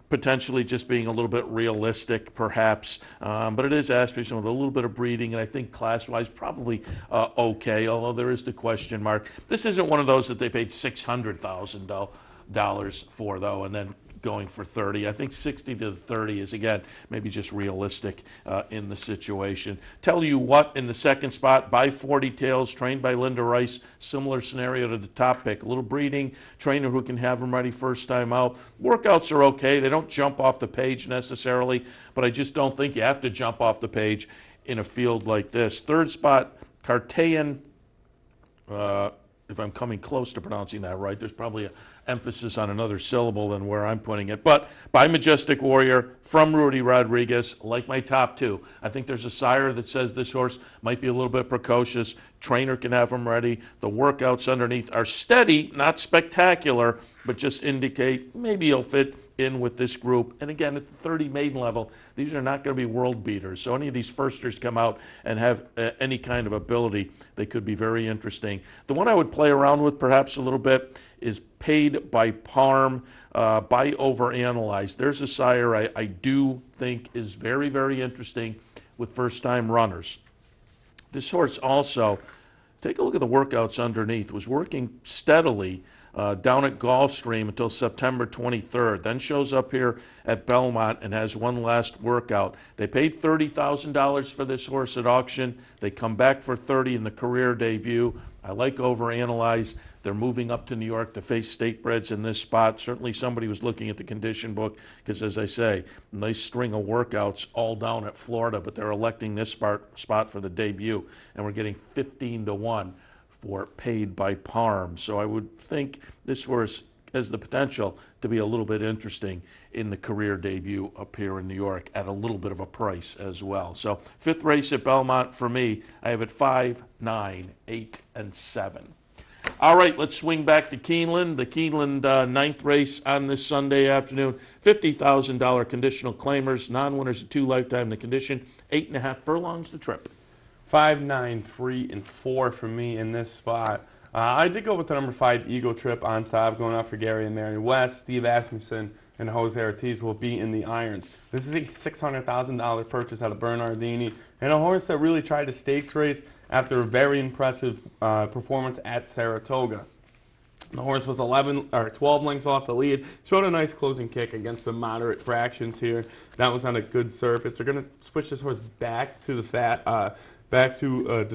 potentially just being a little bit realistic, perhaps. But it is Asmussen with a little bit of breeding, and I think class-wise probably okay, although there is the question mark. This isn't one of those that they paid $600,000 for, though, and then going for 30. I think 60 to 30 is, again, maybe just realistic in the situation. Tell you what, in the 2nd spot, by 40 Tails, trained by Linda Rice, similar scenario to the top pick. A little breeding, trainer who can have them ready first time out. Workouts are okay. They don't jump off the page necessarily, but I just don't think you have to jump off the page in a field like this. 3rd spot, Cartean, if I'm coming close to pronouncing that right. There's probably an emphasis on another syllable than where I'm putting it. But by Majestic Warrior from Rudy Rodriguez, like my top 2. I think there's a sire that says this horse might be a little bit precocious. Trainer can have him ready. The workouts underneath are steady, not spectacular, but just indicate maybe he'll fit in with this group. And again, at the 30 maiden level, these are not going to be world beaters. So any of these firsters come out and have any kind of ability, they could be very interesting. The one I would play around with perhaps a little bit is Paid by Parm, by Overanalyzed. There's a sire I do think is very, very interesting with first-time runners. This horse also, take a look at the workouts underneath, was working steadily down at Gulfstream until September 23rd, then shows up here at Belmont and has one last workout. They paid $30,000 for this horse at auction. They come back for $30,000 in the career debut. I like Overanalyze. They're moving up to New York to face state breds in this spot. Certainly somebody was looking at the condition book because, as I say, nice string of workouts all down at Florida, but they're electing this spot for the debut, and we're getting 15-1 for Paid by Parm. So I would think this horse has the potential to be a little bit interesting in the career debut up here in New York at a little bit of a price as well. So 5th race at Belmont for me, I have it 5, 9, 8, and 7. All right, let's swing back to Keeneland. The Keeneland 9th race on this Sunday afternoon. $50,000 conditional claimers, non-winners of 2 lifetime the condition, 8.5 furlongs the trip. 5, 9, 3, and 4 for me in this spot. I did go with the number 5 Eagle Trip on top, going out for Gary and Mary West. Steve Asmussen and Jose Ortiz will be in the irons. This is a $600,000 purchase out of Bernardini, and a horse that really tried a stakes race after a very impressive performance at Saratoga. The horse was 12 lengths off the lead, showed a nice closing kick against the moderate fractions here. That was on a good surface. They're going to switch this horse back to the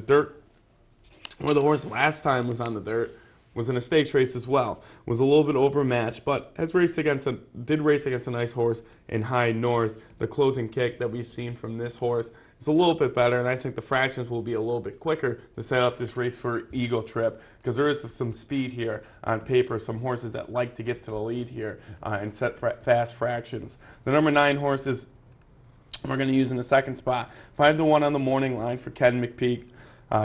dirt, where the horse last time was on the dirt, was in a stakes race as well. Was a little bit overmatched, but did race against a nice horse in High North. The closing kick that we've seen from this horse is a little bit better, and I think the fractions will be a little bit quicker to set up this race for Eagle Trip, because there is some speed here on paper, some horses that like to get to the lead here and set fast fractions. The number 9 horses we're going to use in the second spot. 5-1 on the morning line for Ken McPeak.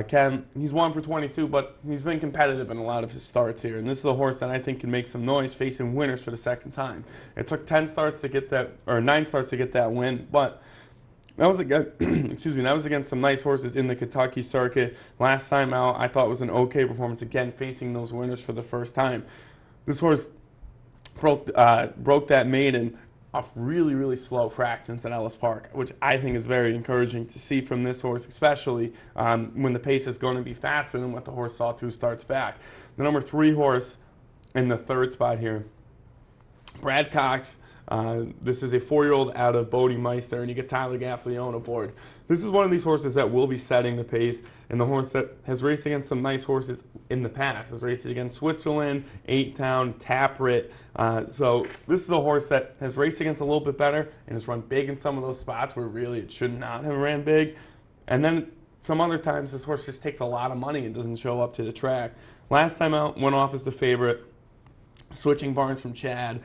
Ken, he's 1 for 22, but he's been competitive in a lot of his starts here. And this is a horse that I think can make some noise facing winners for the second time. It took 9 starts to get that win, but that was against, that was against some nice horses in the Kentucky circuit. Last time out, I thought it was an okay performance, again, facing those winners for the first time. This horse broke that maiden off really, really slow fractions at Ellis Park, which I think is very encouraging to see from this horse, especially when the pace is going to be faster than what the horse saw 2 starts back. The number 3 horse in the third spot here, Brad Cox. This is a 4-year-old out of Bodemeister, and you get Tyler Gaffalione aboard. This is one of these horses that will be setting the pace, and the horse that has raced against some nice horses in the past. Has raced against Switzerland, 8-Town, Taprit. So this is a horse that has raced against a little bit better and has run big in some of those spots where really it should not have ran big. And then some other times this horse just takes a lot of money and doesn't show up to the track. Last time out, went off as the favorite, switching barns from Chad.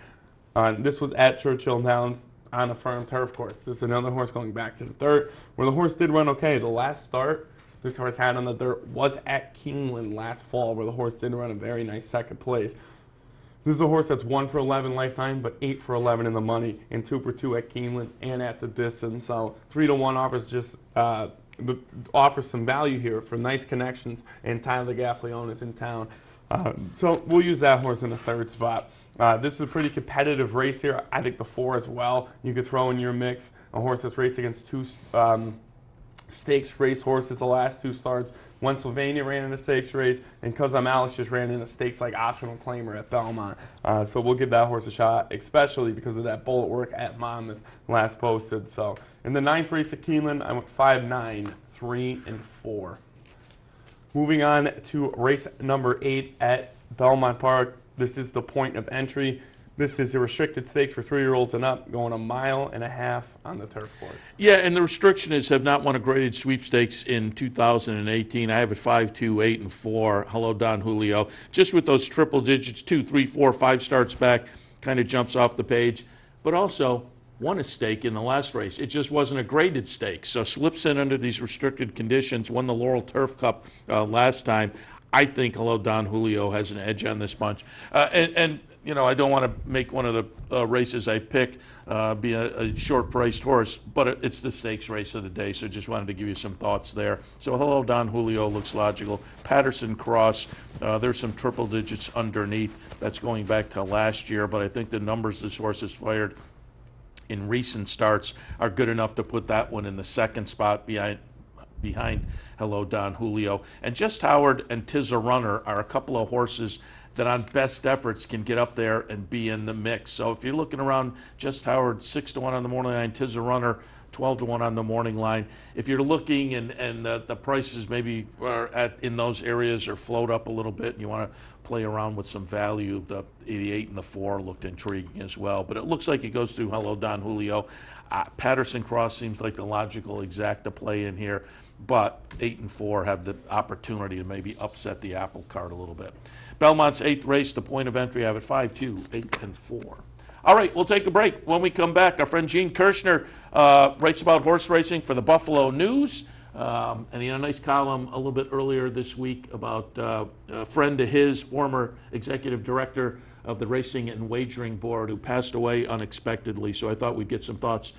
This was at Churchill Downs on a firm turf course. This is another horse going back to the dirt, where the horse did run okay. The last start this horse had on the dirt was at Keeneland last fall, where the horse did run a very nice second place. This is a horse that's 1 for 11 lifetime, but 8 for 11 in the money, and 2 for 2 at Keeneland and at the distance. So 3-1 offers some value here for nice connections, and Tyler Gaffalione is in town. So we'll use that horse in the third spot. This is a pretty competitive race here. I think the 4 as well. You could throw in your mix a horse that's raced against 2 stakes race horses the last 2 starts. Pennsylvania ran in a stakes race, and Kazam Alice just ran in a stakes like optional claimer at Belmont. So we'll give that horse a shot, especially because of that bullet work at Monmouth last posted. So in the 9th race at Keeneland, I went 5, 9, 3, and 4. Moving on to race number 8 at Belmont Park. This is the point of entry. This is a restricted stakes for 3-year-olds and up, going 1.5 miles on the turf course. Yeah, and the restriction is have not won a graded sweepstakes in 2018. I have it 5, 2, 8, and 4. Hello, Don Julio. Just with those triple digits, 2, 3, 4, 5 starts back, kind of jumps off the page. But also won a stake in the last race. It just wasn't a graded stake. So slips in under these restricted conditions, won the Laurel Turf Cup last time. I think Hello, Don Julio has an edge on this bunch. And you know, I don't want to make one of the races I pick be a short-priced horse, but it's the stakes race of the day, so just wanted to give you some thoughts there. So Hello, Don Julio looks logical. Patterson Cross, there's some triple digits underneath. That's going back to last year, but I think the numbers this horse has fired in recent starts are good enough to put that one in the second spot behind Hello, Don Julio. And Just Howard and Tizza Runner are a couple of horses that on best efforts can get up there and be in the mix. So if you're looking around, Just Howard 6-1 on the morning line, Tizza Runner 12 to 1 on the morning line. If you're looking and the prices maybe are in those areas or float up a little bit and you want to play around with some value, the 88 and the 4 looked intriguing as well. But it looks like it goes through Hello Don Julio. Patterson Cross seems like the logical exact to play in here, but 8 and 4 have the opportunity to maybe upset the apple cart a little bit. Belmont's 8th race, the point of entry, I have it 5-2, 8 and 4. All right, we'll take a break. When we come back, our friend Gene Kirschner writes about horse racing for the Buffalo News. And he had a nice column a little bit earlier this week about a friend of his, former executive director of the Racing and Wagering Board, who passed away unexpectedly. So I thought we'd get some thoughts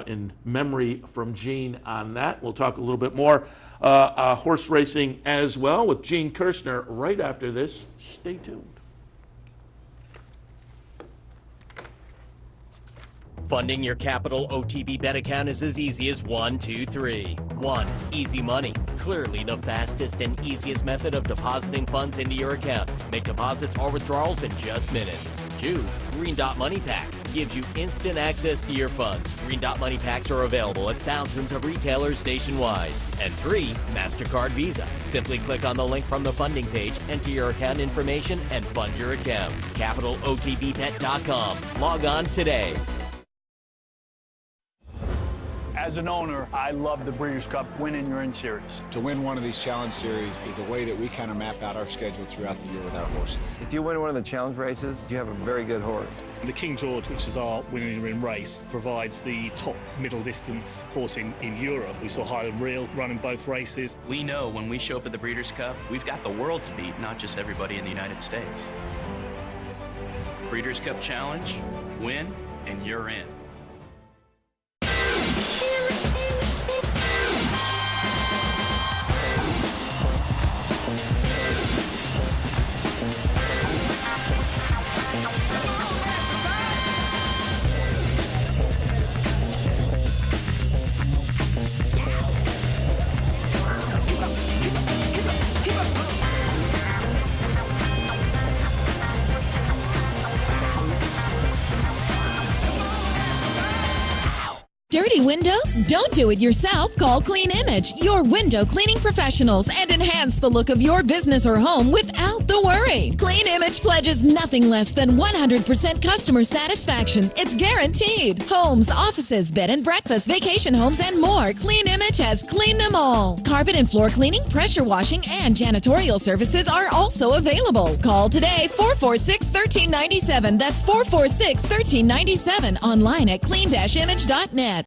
in memory from Gene on that. We'll talk a little bit more horse racing as well with Gene Kirschner right after this. Stay tuned. Funding your Capital OTB bet account is as easy as 1, 2, 3. 1. Easy money. Clearly the fastest and easiest method of depositing funds into your account. Make deposits or withdrawals in just minutes. 2. Green Dot Money Pack. Gives you instant access to your funds. Green Dot Money Packs are available at thousands of retailers nationwide. And 3. MasterCard Visa. Simply click on the link from the funding page, enter your account information, and fund your account. CapitalOTBBet.com. Log on today. As an owner, I love the Breeders' Cup Win and You're In series. To win one of these challenge series is a way that we kind of map out our schedule throughout the year with our horses. If you win one of the challenge races, you have a very good horse. The King George, which is our Win and You're In race, provides the top middle distance horse in Europe. We saw Highland Real running both races. We know when we show up at the Breeders' Cup, we've got the world to beat, not just everybody in the United States. Breeders' Cup Challenge, win, and you're in. Dirty windows? Don't do it yourself. Call Clean Image, your window cleaning professionals, and enhance the look of your business or home without the worry. Clean Image pledges nothing less than 100% customer satisfaction. It's guaranteed. Homes, offices, bed and breakfast, vacation homes, and more. Clean Image has cleaned them all. Carpet and floor cleaning, pressure washing, and janitorial services are also available. Call today, 446-1397. That's 446-1397. Online at clean-image.net.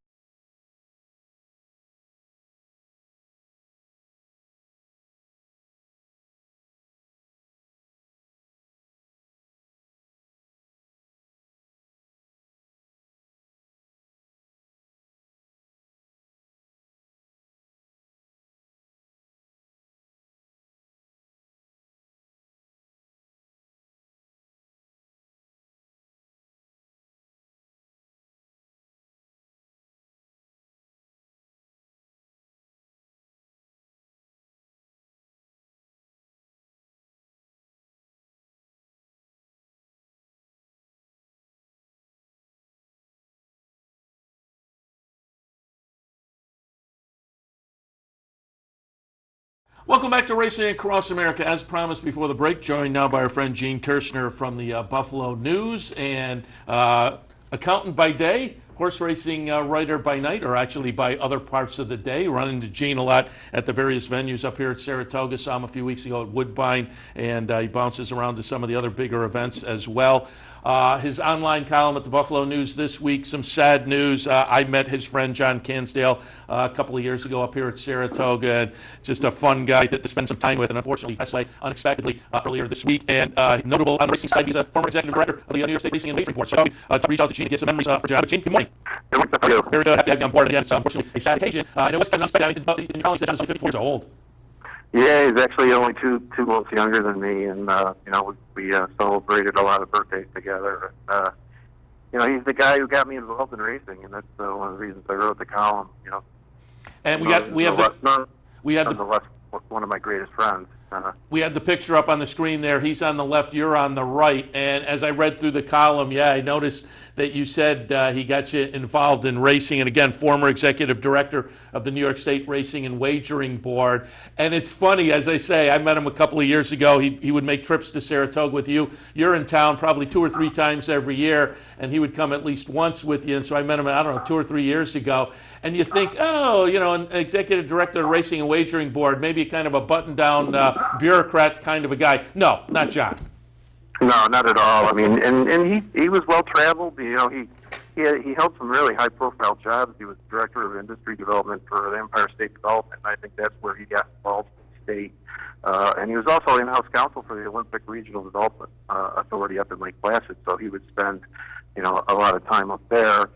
Welcome back to Racing Across America. As promised before the break, joined now by our friend Gene Kirschner from the Buffalo News, and accountant by day, horse racing writer by night, or actually by other parts of the day. Run into Gene a lot at the various venues up here at Saratoga. Saw him a few weeks ago at Woodbine, and he bounces around to some of the other bigger events as well. His online column at the Buffalo News this week, some sad news. I met his friend John Cansdale a couple of years ago up here at Saratoga, and just a fun guy to spend some time with, and unfortunately passed away unexpectedly earlier this week. And notable on the racing side, he's a former executive director of the New York State Racing and Wagering Board. So to reach out to Gene to get some memories for John. But Gene, good morning. Very good. Happy to have you on board again. It's unfortunately a sad occasion. I know it's been unexpected. I mean, in your colleague said John was 54 years old. Yeah, he's actually only two months younger than me, and we celebrated a lot of birthdays together. He's the guy who got me involved in racing, and that's one of the reasons I wrote the column. And one of my greatest friends. We had the picture up on the screen there. He's on the left, you're on the right. And as I read through the column, I noticed that you said he got you involved in racing, and again, former executive director of the New York State Racing and Wagering Board. And it's funny, as I say, I met him a couple of years ago. He would make trips to Saratoga with you. You're in town probably 2 or 3 times every year, and he would come at least once with you. And so I met him, I don't know, 2 or 3 years ago. And you think, oh, you know, an executive director of the Racing and Wagering Board, maybe kind of a button-down bureaucrat kind of a guy. No, not John. No, not at all. I mean, and he was well traveled. You know, he held some really high profile jobs. He was director of industry development for the Empire State Development, and I think that's where he got involved with the state. And he was also in-house counsel for the Olympic Regional Development Authority up in Lake Placid. So he would spend, you know, a lot of time up there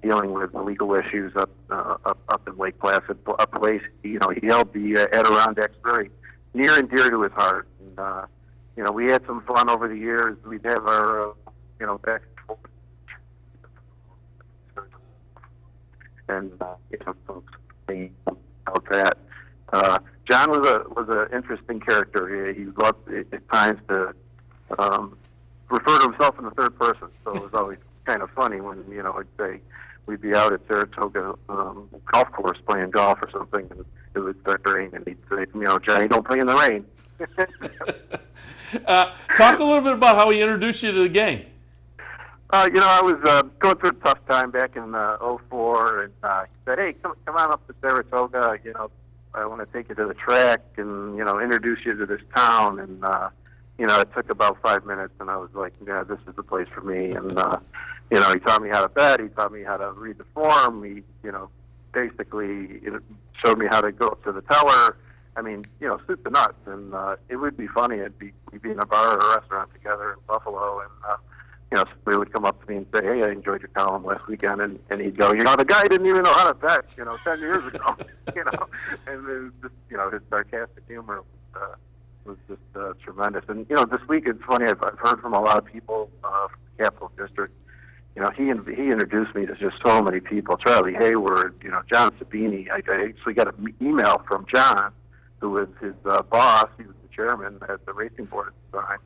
dealing with the legal issues up in Lake Placid. Up place, you know, he held the Adirondacks very near and dear to his heart. And, you know, we had some fun over the years. We'd have our, you know, back and forth. And, you know, folks about that. John was an interesting character. He loved at times to refer to himself in the third person. So it was always kind of funny when, you know, I'd say we'd be out at Saratoga golf course playing golf or something, and it would start to rain, and he'd say, you know, Johnny, don't play in the rain. Talk a little bit about how he introduced you to the game. You know, I was going through a tough time back in '04, and he said, hey, come on up to Saratoga. You know, I want to take you to the track and, you know, introduce you to this town. And, you know, it took about 5 minutes, and I was like, yeah, this is the place for me. And, you know, he taught me how to bet. He taught me how to read the form. He, you know, basically showed me how to go up to the teller. I mean, you know, soup to nuts, and it would be funny. We'd be in a bar or a restaurant together in Buffalo, and you know, somebody would come up to me and say, "Hey, I enjoyed your column last weekend," and he'd go, "You know, the guy didn't even know how to bet, you know, 10 years ago," you know, and it was just, you know, his sarcastic humor was just tremendous. And you know, this week it's funny. I've heard from a lot of people from the Capital District. You know, he introduced me to just so many people. Charlie Hayward, you know, John Sabini. I actually got an email from John, who was his boss. He was the chairman at the racing board at the time.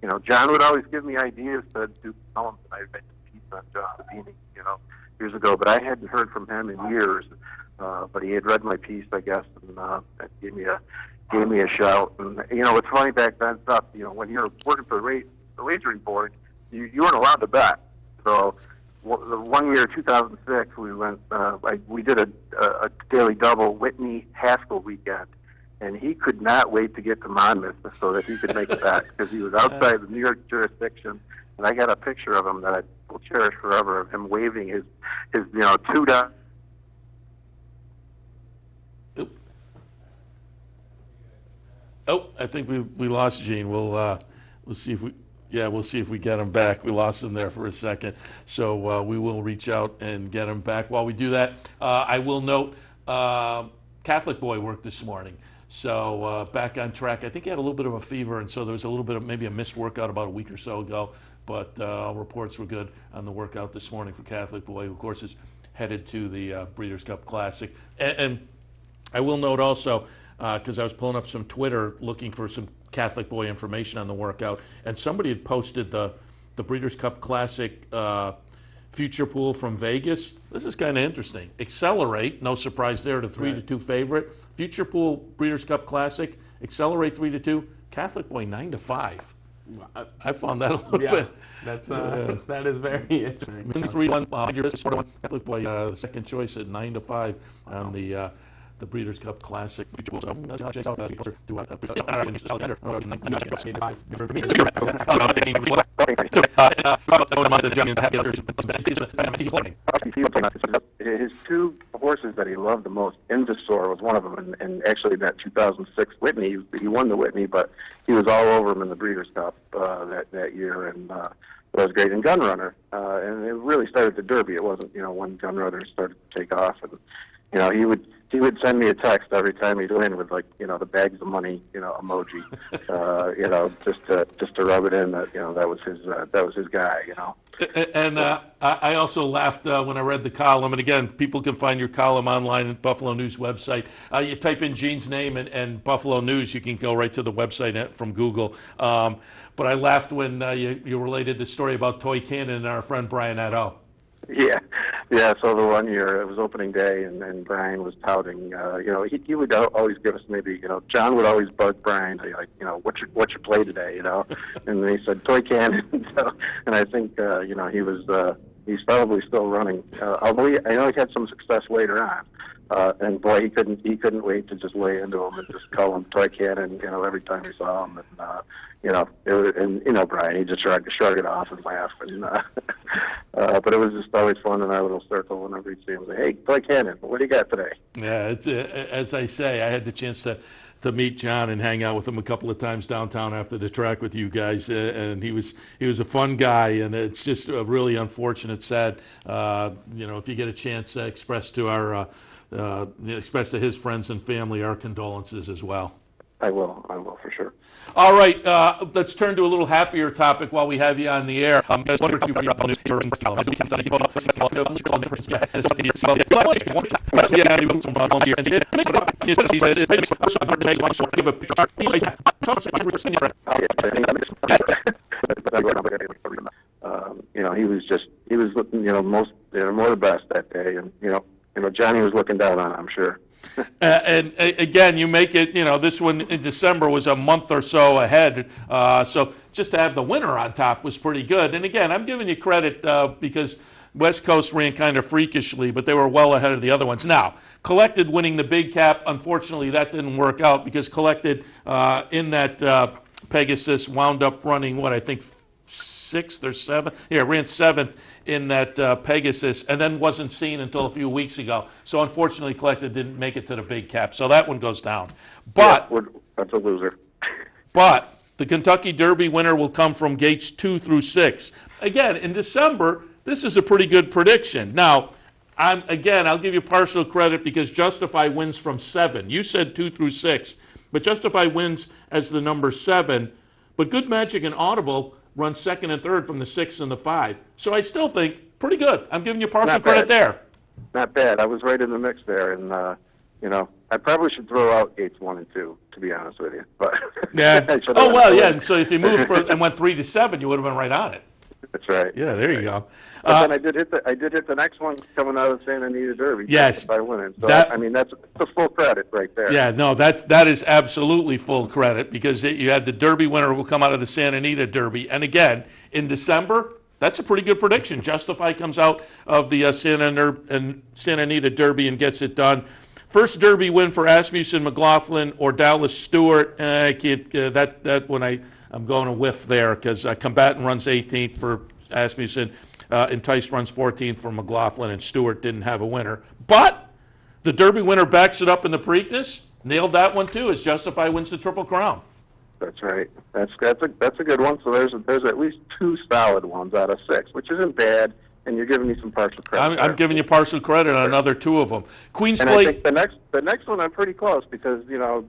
You know, John would always give me ideas to do columns. I read a piece on John Sabini, you know, years ago, but I hadn't heard from him in years. But he had read my piece, I guess, and that gave me a shout. And you know, it's funny back then stuff. You know, when you're working for the wagering board, you weren't allowed to bet. So the one year, 2006, we went. We did a daily double Whitney Haskell weekend. And he could not wait to get to Monmouth so that he could make it back because he was outside the New York jurisdiction. And I got a picture of him that I will cherish forever of him waving his you know, $2. Oh, I think we lost Gene. We'll see if we get him back. We lost him there for a second, so we will reach out and get him back. While we do that, I will note Catholic boy worked this morning. So back on track. I think he had a little bit of a fever, and so there was a little bit of maybe a missed workout about a week or so ago. But reports were good on the workout this morning for Catholic boy, who of course is headed to the Breeders' Cup Classic. And I will note also, because I was pulling up some Twitter looking for some Catholic boy information on the workout, and somebody had posted the Breeders' Cup Classic future pool from Vegas. This is kind of interesting. Accelerate, no surprise there, to 3-2 favorite. Future pool Breeders' Cup Classic. Accelerate 3-2. Catholic boy 9-5. I found that a little bit. That's that is very interesting. 3-1. Catholic boy, the second choice at 9-5 on the Breeders' Cup Classic. His two horses that he loved the most, Indusor was one of them, and actually in that 2006 Whitney, he won the Whitney, but he was all over him in the Breeders' Cup that year, and that was great. And Gunrunner, and it really started the Derby. It wasn't, you know, when Gunrunner started to take off, and you know, he would he would send me a text every time he'd win with, like, you know, the bags of money, you know, emoji, you know, just to rub it in that, you know, that was his guy, you know. And I also laughed when I read the column. And again, people can find your column online at Buffalo News website. You type in Gene's name and Buffalo News, you can go right to the website from Google. But I laughed when you related the story about Toy Cannon and our friend Brian Nadeau. Yeah. So the one year it was opening day, and Brian was touting. You know, he would always give us maybe. You know, John would always bug Brian, like, you know, what's your play today? You know, and then he said Toy Cannon. And I think you know, he's probably still running. Although I know he had some success later on. And boy, he couldn't wait to just lay into him and just call him Toy Cannon, you know, every time he saw him. And you know, and you know, Brian, he just shrug it off and laugh. And but it was just always fun in our little circle whenever he'd see him say, "Hey, Toy Cannon, what do you got today?" Yeah, it's as I say, I had the chance to meet John and hang out with him a couple of times downtown after the track with you guys, and he was a fun guy, and it's just a really unfortunate, sad. You know, if you get a chance, express to his friends and family our condolences as well. I will for sure. All right, let's turn to a little happier topic while we have you on the air. You know, he was looking, you know, more the best that day, and you know, Johnny was looking down on it, I'm sure. And again, you make it, you know, this one in December was a month or so ahead. So just to have the winner on top was pretty good. And again, I'm giving you credit because West Coast ran kind of freakishly, but they were well ahead of the other ones. Now, Collected winning the big cap, unfortunately, that didn't work out because Collected in that Pegasus wound up running, what, I think 6th or 7th? Yeah, ran 7th in that Pegasus, and then wasn't seen until a few weeks ago. So unfortunately, Collected didn't make it to the big cap. So that one goes down. But yeah, that's a loser. But the Kentucky Derby winner will come from gates 2 through 6. Again, in December, this is a pretty good prediction. Now, I'll give you partial credit because Justify wins from 7. You said 2 through 6, but Justify wins as the number 7. But Good Magic and Audible run 2nd and 3rd from the 6 and the 5. So I still think pretty good. I'm giving you partial credit there. Not bad. I was right in the mix there, and you know, I probably should throw out gates 1 and 2, to be honest with you. But yeah. Oh well, yeah. And so if you moved and went 3 to 7, you would have been right on it. That's right. Yeah, there you go. But then I did hit the next one coming out of the Santa Anita Derby. Yes, by winning. So I mean, that's full credit right there. Yeah, no, that is absolutely full credit because you had the Derby winner who will come out of the Santa Anita Derby, and again in December, that's a pretty good prediction. Justify comes out of the Santa Anita Derby and gets it done. First Derby win for Asmussen, McLaughlin, or Dallas Stewart. I can't that one I'm going to whiff there because Combatant runs 18th for Asmussen, Entice runs 14th for McLaughlin, and Stewart didn't have a winner. But the Derby winner backs it up in the Preakness. Nailed that one too as Justify wins the Triple Crown. That's right. That's a good one. So there's at least 2 solid ones out of 6, which isn't bad. And you're giving me some partial credit. I'm giving you partial credit on another 2 of them. Queen's and Plate. I think the next one I'm pretty close because you know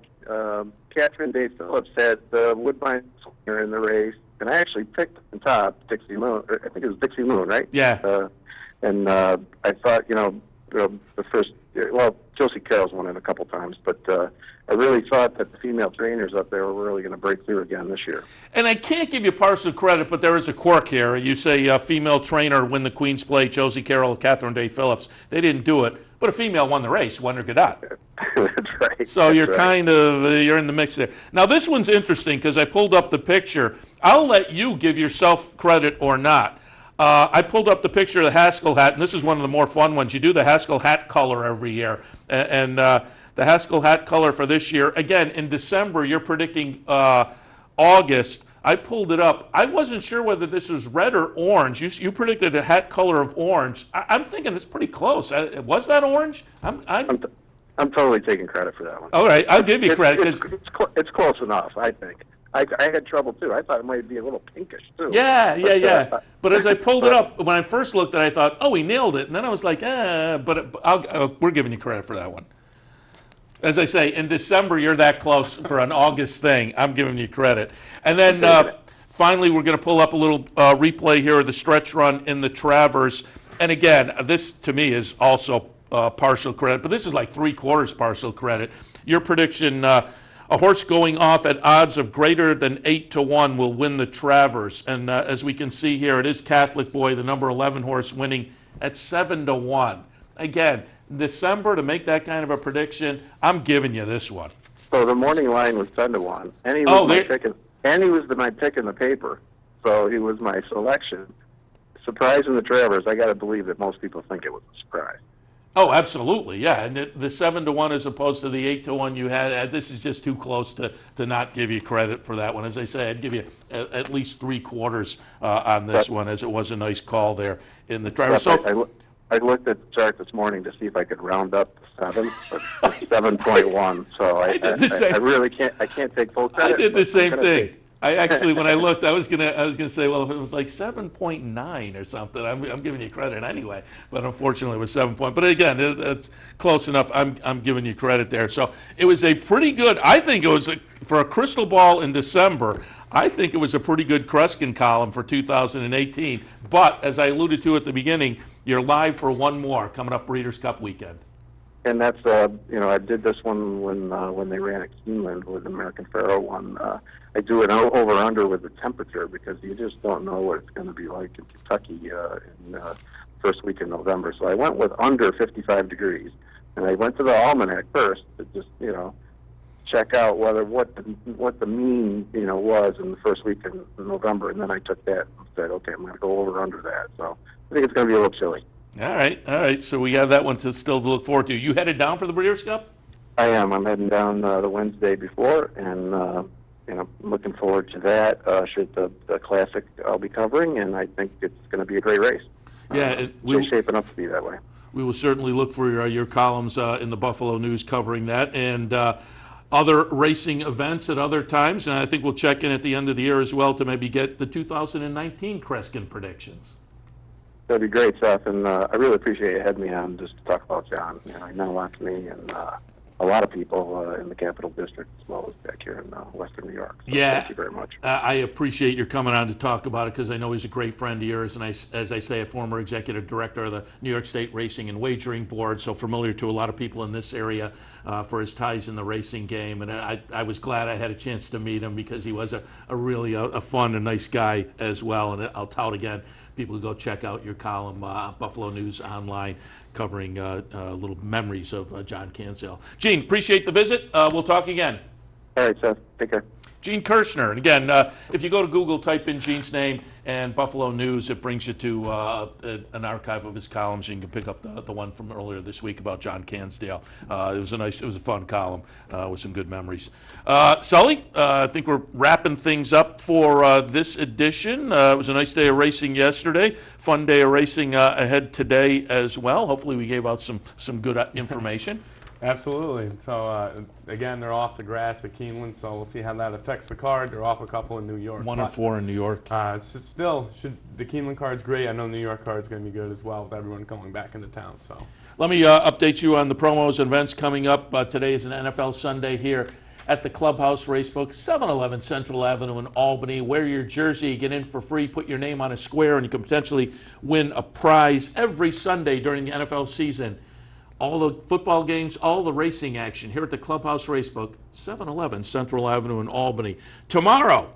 Catherine Day Phillips had the Woodbine in the race, and I actually picked on top Dixie Moon. I think it was Dixie Moon, right? Yeah. And I thought, you know, the first, well, Josie Carroll's won it a couple times, but I really thought that the female trainers up there were really going to break through again this year. And I can't give you partial credit, but there is a quirk here. You say female trainer win the Queen's Plate, Josie Carroll, Catherine Day Phillips. They didn't do it, but a female won the race, Wonder Godot. That's right. So you're kind of, you're in the mix there. Now this one's interesting because I pulled up the picture. I'll let you give yourself credit or not. I pulled up the picture of the Haskell hat, and this is one of the more fun ones. You do the Haskell hat color every year. And the Haskell hat color for this year, again, in December, you're predicting August. I pulled it up. I wasn't sure whether this was red or orange. You predicted a hat color of orange. I'm thinking it's pretty close. Was that orange? I'm totally taking credit for that one. All right, I'll give you credit. It's close enough, I think. I had trouble, too. I thought it might be a little pinkish, too. Yeah. But as I pulled it up, when I first looked at it, I thought, oh, he nailed it. And then I was like, we're giving you credit for that one. As I say, in December, you're that close for an August thing. I'm giving you credit. And then finally, we're going to pull up a little replay here of the stretch run in the Travers. And again, this to me is also partial credit, but this is like 3/4 partial credit. Your prediction, a horse going off at odds of greater than 8-1 will win the Travers. And as we can see here, it is Catholic Boy, the number 11 horse, winning at 7-1. Again, December to make that kind of a prediction, I'm giving you this one. So the morning line was 10-1, and he was my pick. And he was my pick in the paper, so he was my selection. Surprise in the Travers. I got to believe that most people think it was a surprise. Oh, absolutely, yeah. And the 7-1 as opposed to the 8-1 you had, this is just too close to not give you credit for that one. As I say, I'd give you at least 3/4 on this one, as it was a nice call there in the Travers. So, I looked at the chart this morning to see if I could round up to 7, but it's 7.1. So I really can't. I can't take full credit. I did the same thing. I actually, when I looked, I was gonna say, well, if it was like 7.9 or something, I'm giving you credit anyway. But unfortunately, it was 7 point. But again, it's close enough. I'm giving you credit there. So it was a pretty good. I think it was for a crystal ball in December. I think it was a pretty good Kreskin column for 2018. But as I alluded to at the beginning, you're live for one more coming up Breeders' Cup weekend. And that's I did this one when they ran at Keeneland with the American Pharoah one. I do an over/under with the temperature because you just don't know what it's going to be like in Kentucky in the first week in November. So I went with under 55 degrees, and I went to the almanac first to just check out what the mean was in the first week in November, and then I took that and said, okay, I'm going to go over/under that. So I think it's going to be a little chilly. All right. So we have that one still to look forward to. You headed down for the Breeders' Cup? I am. I'm heading down the Wednesday before, and looking forward to that. The Classic I'll be covering, and I think it's going to be a great race. Yeah, it's shaping up to be that way. We will certainly look for your columns in the Buffalo News covering that, and other racing events at other times. And I think we'll check in at the end of the year as well to maybe get the 2019 Kreskin predictions. That'd be great, Seth, and I really appreciate you having me on just to talk about John. He meant a lot to me and a lot of people in the Capital District as well as back here in Western New York. So yeah, thank you very much. I appreciate your coming on to talk about it because I know he's a great friend of yours, and as I say, a former executive director of the New York State Racing and Wagering Board, so familiar to a lot of people in this area for his ties in the racing game. And I was glad I had a chance to meet him because he was a really fun and nice guy as well. And I'll tout again, people go check out your column, Buffalo News Online, covering little memories of John Cansdale. Gene, appreciate the visit. We'll talk again. All right, Seth. Take care. Gene Kirschner. And again, if you go to Google, type in Gene's name and Buffalo News, it brings you to an archive of his columns. You can pick up the one from earlier this week about John Cansdale. It was a fun column with some good memories. Sully, I think we're wrapping things up for this edition. It was a nice day of racing yesterday. Fun day of racing ahead today as well. Hopefully we gave out some good information. Absolutely. So, again, they're off the grass at Keeneland, so we'll see how that affects the card. They're off a couple in New York. 1 and 4 in New York. The Keeneland card's great. I know New York card's going to be good as well with everyone going back into town. So, let me update you on the promos and events coming up. Today is an NFL Sunday here at the Clubhouse Racebook, 711 Central Avenue in Albany. Wear your jersey, get in for free, put your name on a square, and you can potentially win a prize every Sunday during the NFL season. All the football games, all the racing action here at the Clubhouse Racebook, 711 Central Avenue in Albany. Tomorrow,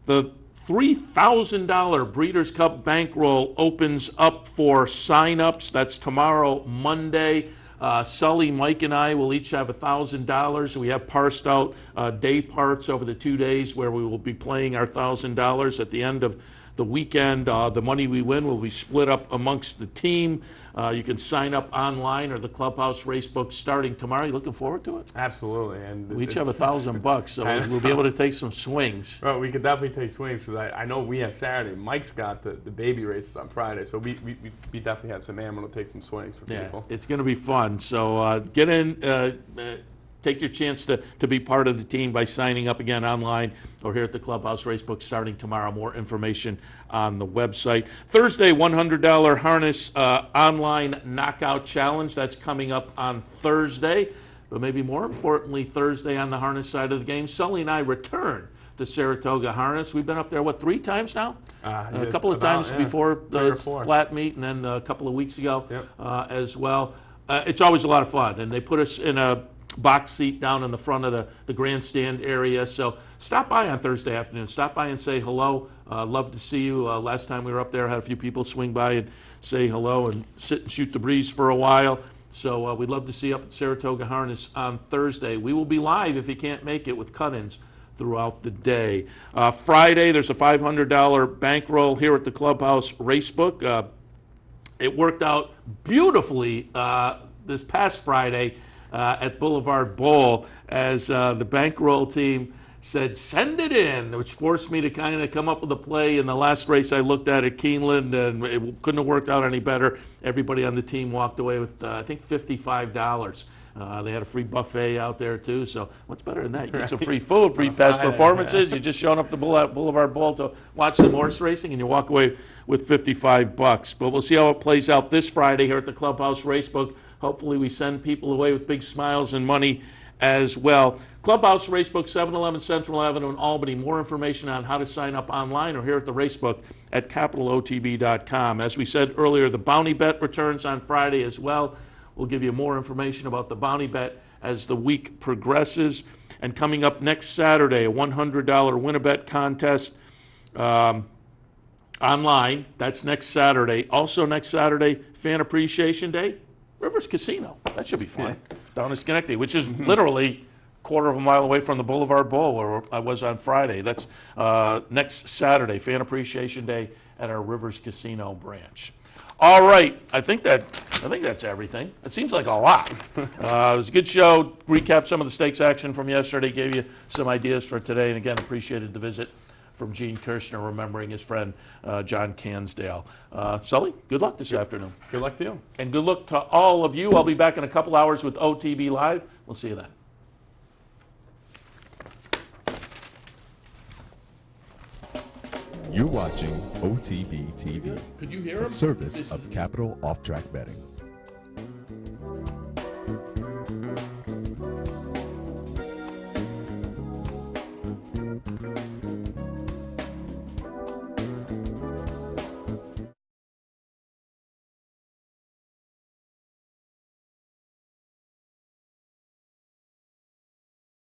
the $3,000 Breeders' Cup bankroll opens up for sign-ups. That's tomorrow, Monday. Sully, Mike, and I will each have $1,000. We have parsed out day parts over the 2 days where we will be playing our $1,000 at the end of the weekend. The money we win will be split up amongst the team. You can sign up online or the Clubhouse Racebook starting tomorrow. You looking forward to it? Absolutely. And we each have $1,000, so we'll be able to take some swings. Well, we could definitely take swings because I know we have Saturday. Mike's got the baby races on Friday, so we definitely have some ammo to take some swings for people. It's going to be fun. So get in. Take your chance to be part of the team by signing up again online or here at the Clubhouse Racebook starting tomorrow. More information on the website. Thursday, $100 harness online knockout challenge. That's coming up on Thursday. but maybe more importantly, Thursday on the harness side of the game, Sully and I return to Saratoga Harness. We've been up there, 3 times now? A couple of times before the flat meet, and then a couple of weeks ago as well. It's always a lot of fun, and they put us in a box seat down in the front of the grandstand area. So stop by on Thursday afternoon. Stop by and say hello. Love to see you. Last time we were up there, had a few people swing by and say hello and sit and shoot the breeze for a while. So we'd love to see you up at Saratoga Harness on Thursday. We will be live if you can't make it with cut-ins throughout the day. Friday, there's a $500 bankroll here at the Clubhouse Racebook. It worked out beautifully this past Friday at Boulevard Bowl as the bankroll team said, send it in, which forced me to kind of come up with a play. In the last race I looked at Keeneland, and it couldn't have worked out any better. Everybody on the team walked away with, I think, $55. They had a free buffet out there, too. So what's better than that? You get some free food, free past performances. You're just showing up to Boulevard Bowl to watch some horse racing, and you walk away with $55. But we'll see how it plays out this Friday here at the Clubhouse Racebook. Hopefully we send people away with big smiles and money as well. Clubhouse Racebook, 711 Central Avenue in Albany. More information on how to sign up online or here at the Racebook at capitalotb.com. As we said earlier, the Bounty Bet returns on Friday as well. We'll give you more information about the Bounty Bet as the week progresses. And coming up next Saturday, a $100 Win-A-Bet contest online. That's next Saturday. Also next Saturday, Fan Appreciation Day, Rivers Casino. That should be fun. Down in Schenectady, which is literally a quarter of a mile away from the Boulevard Bowl where I was on Friday. That's next Saturday, Fan Appreciation Day at our Rivers Casino branch. All right, I think that's everything. It seems like a lot. It was a good show. Recap some of the stakes action from yesterday. Gave you some ideas for today. And again, appreciated the visit from Gene Kirshner, remembering his friend John Cansdale. Sully, good luck this afternoon. Good luck to you. And good luck to all of you. I'll be back in a couple hours with OTB Live. We'll see you then. You're watching OTB TV, Could you hear a him? service of Capital Off Track Betting.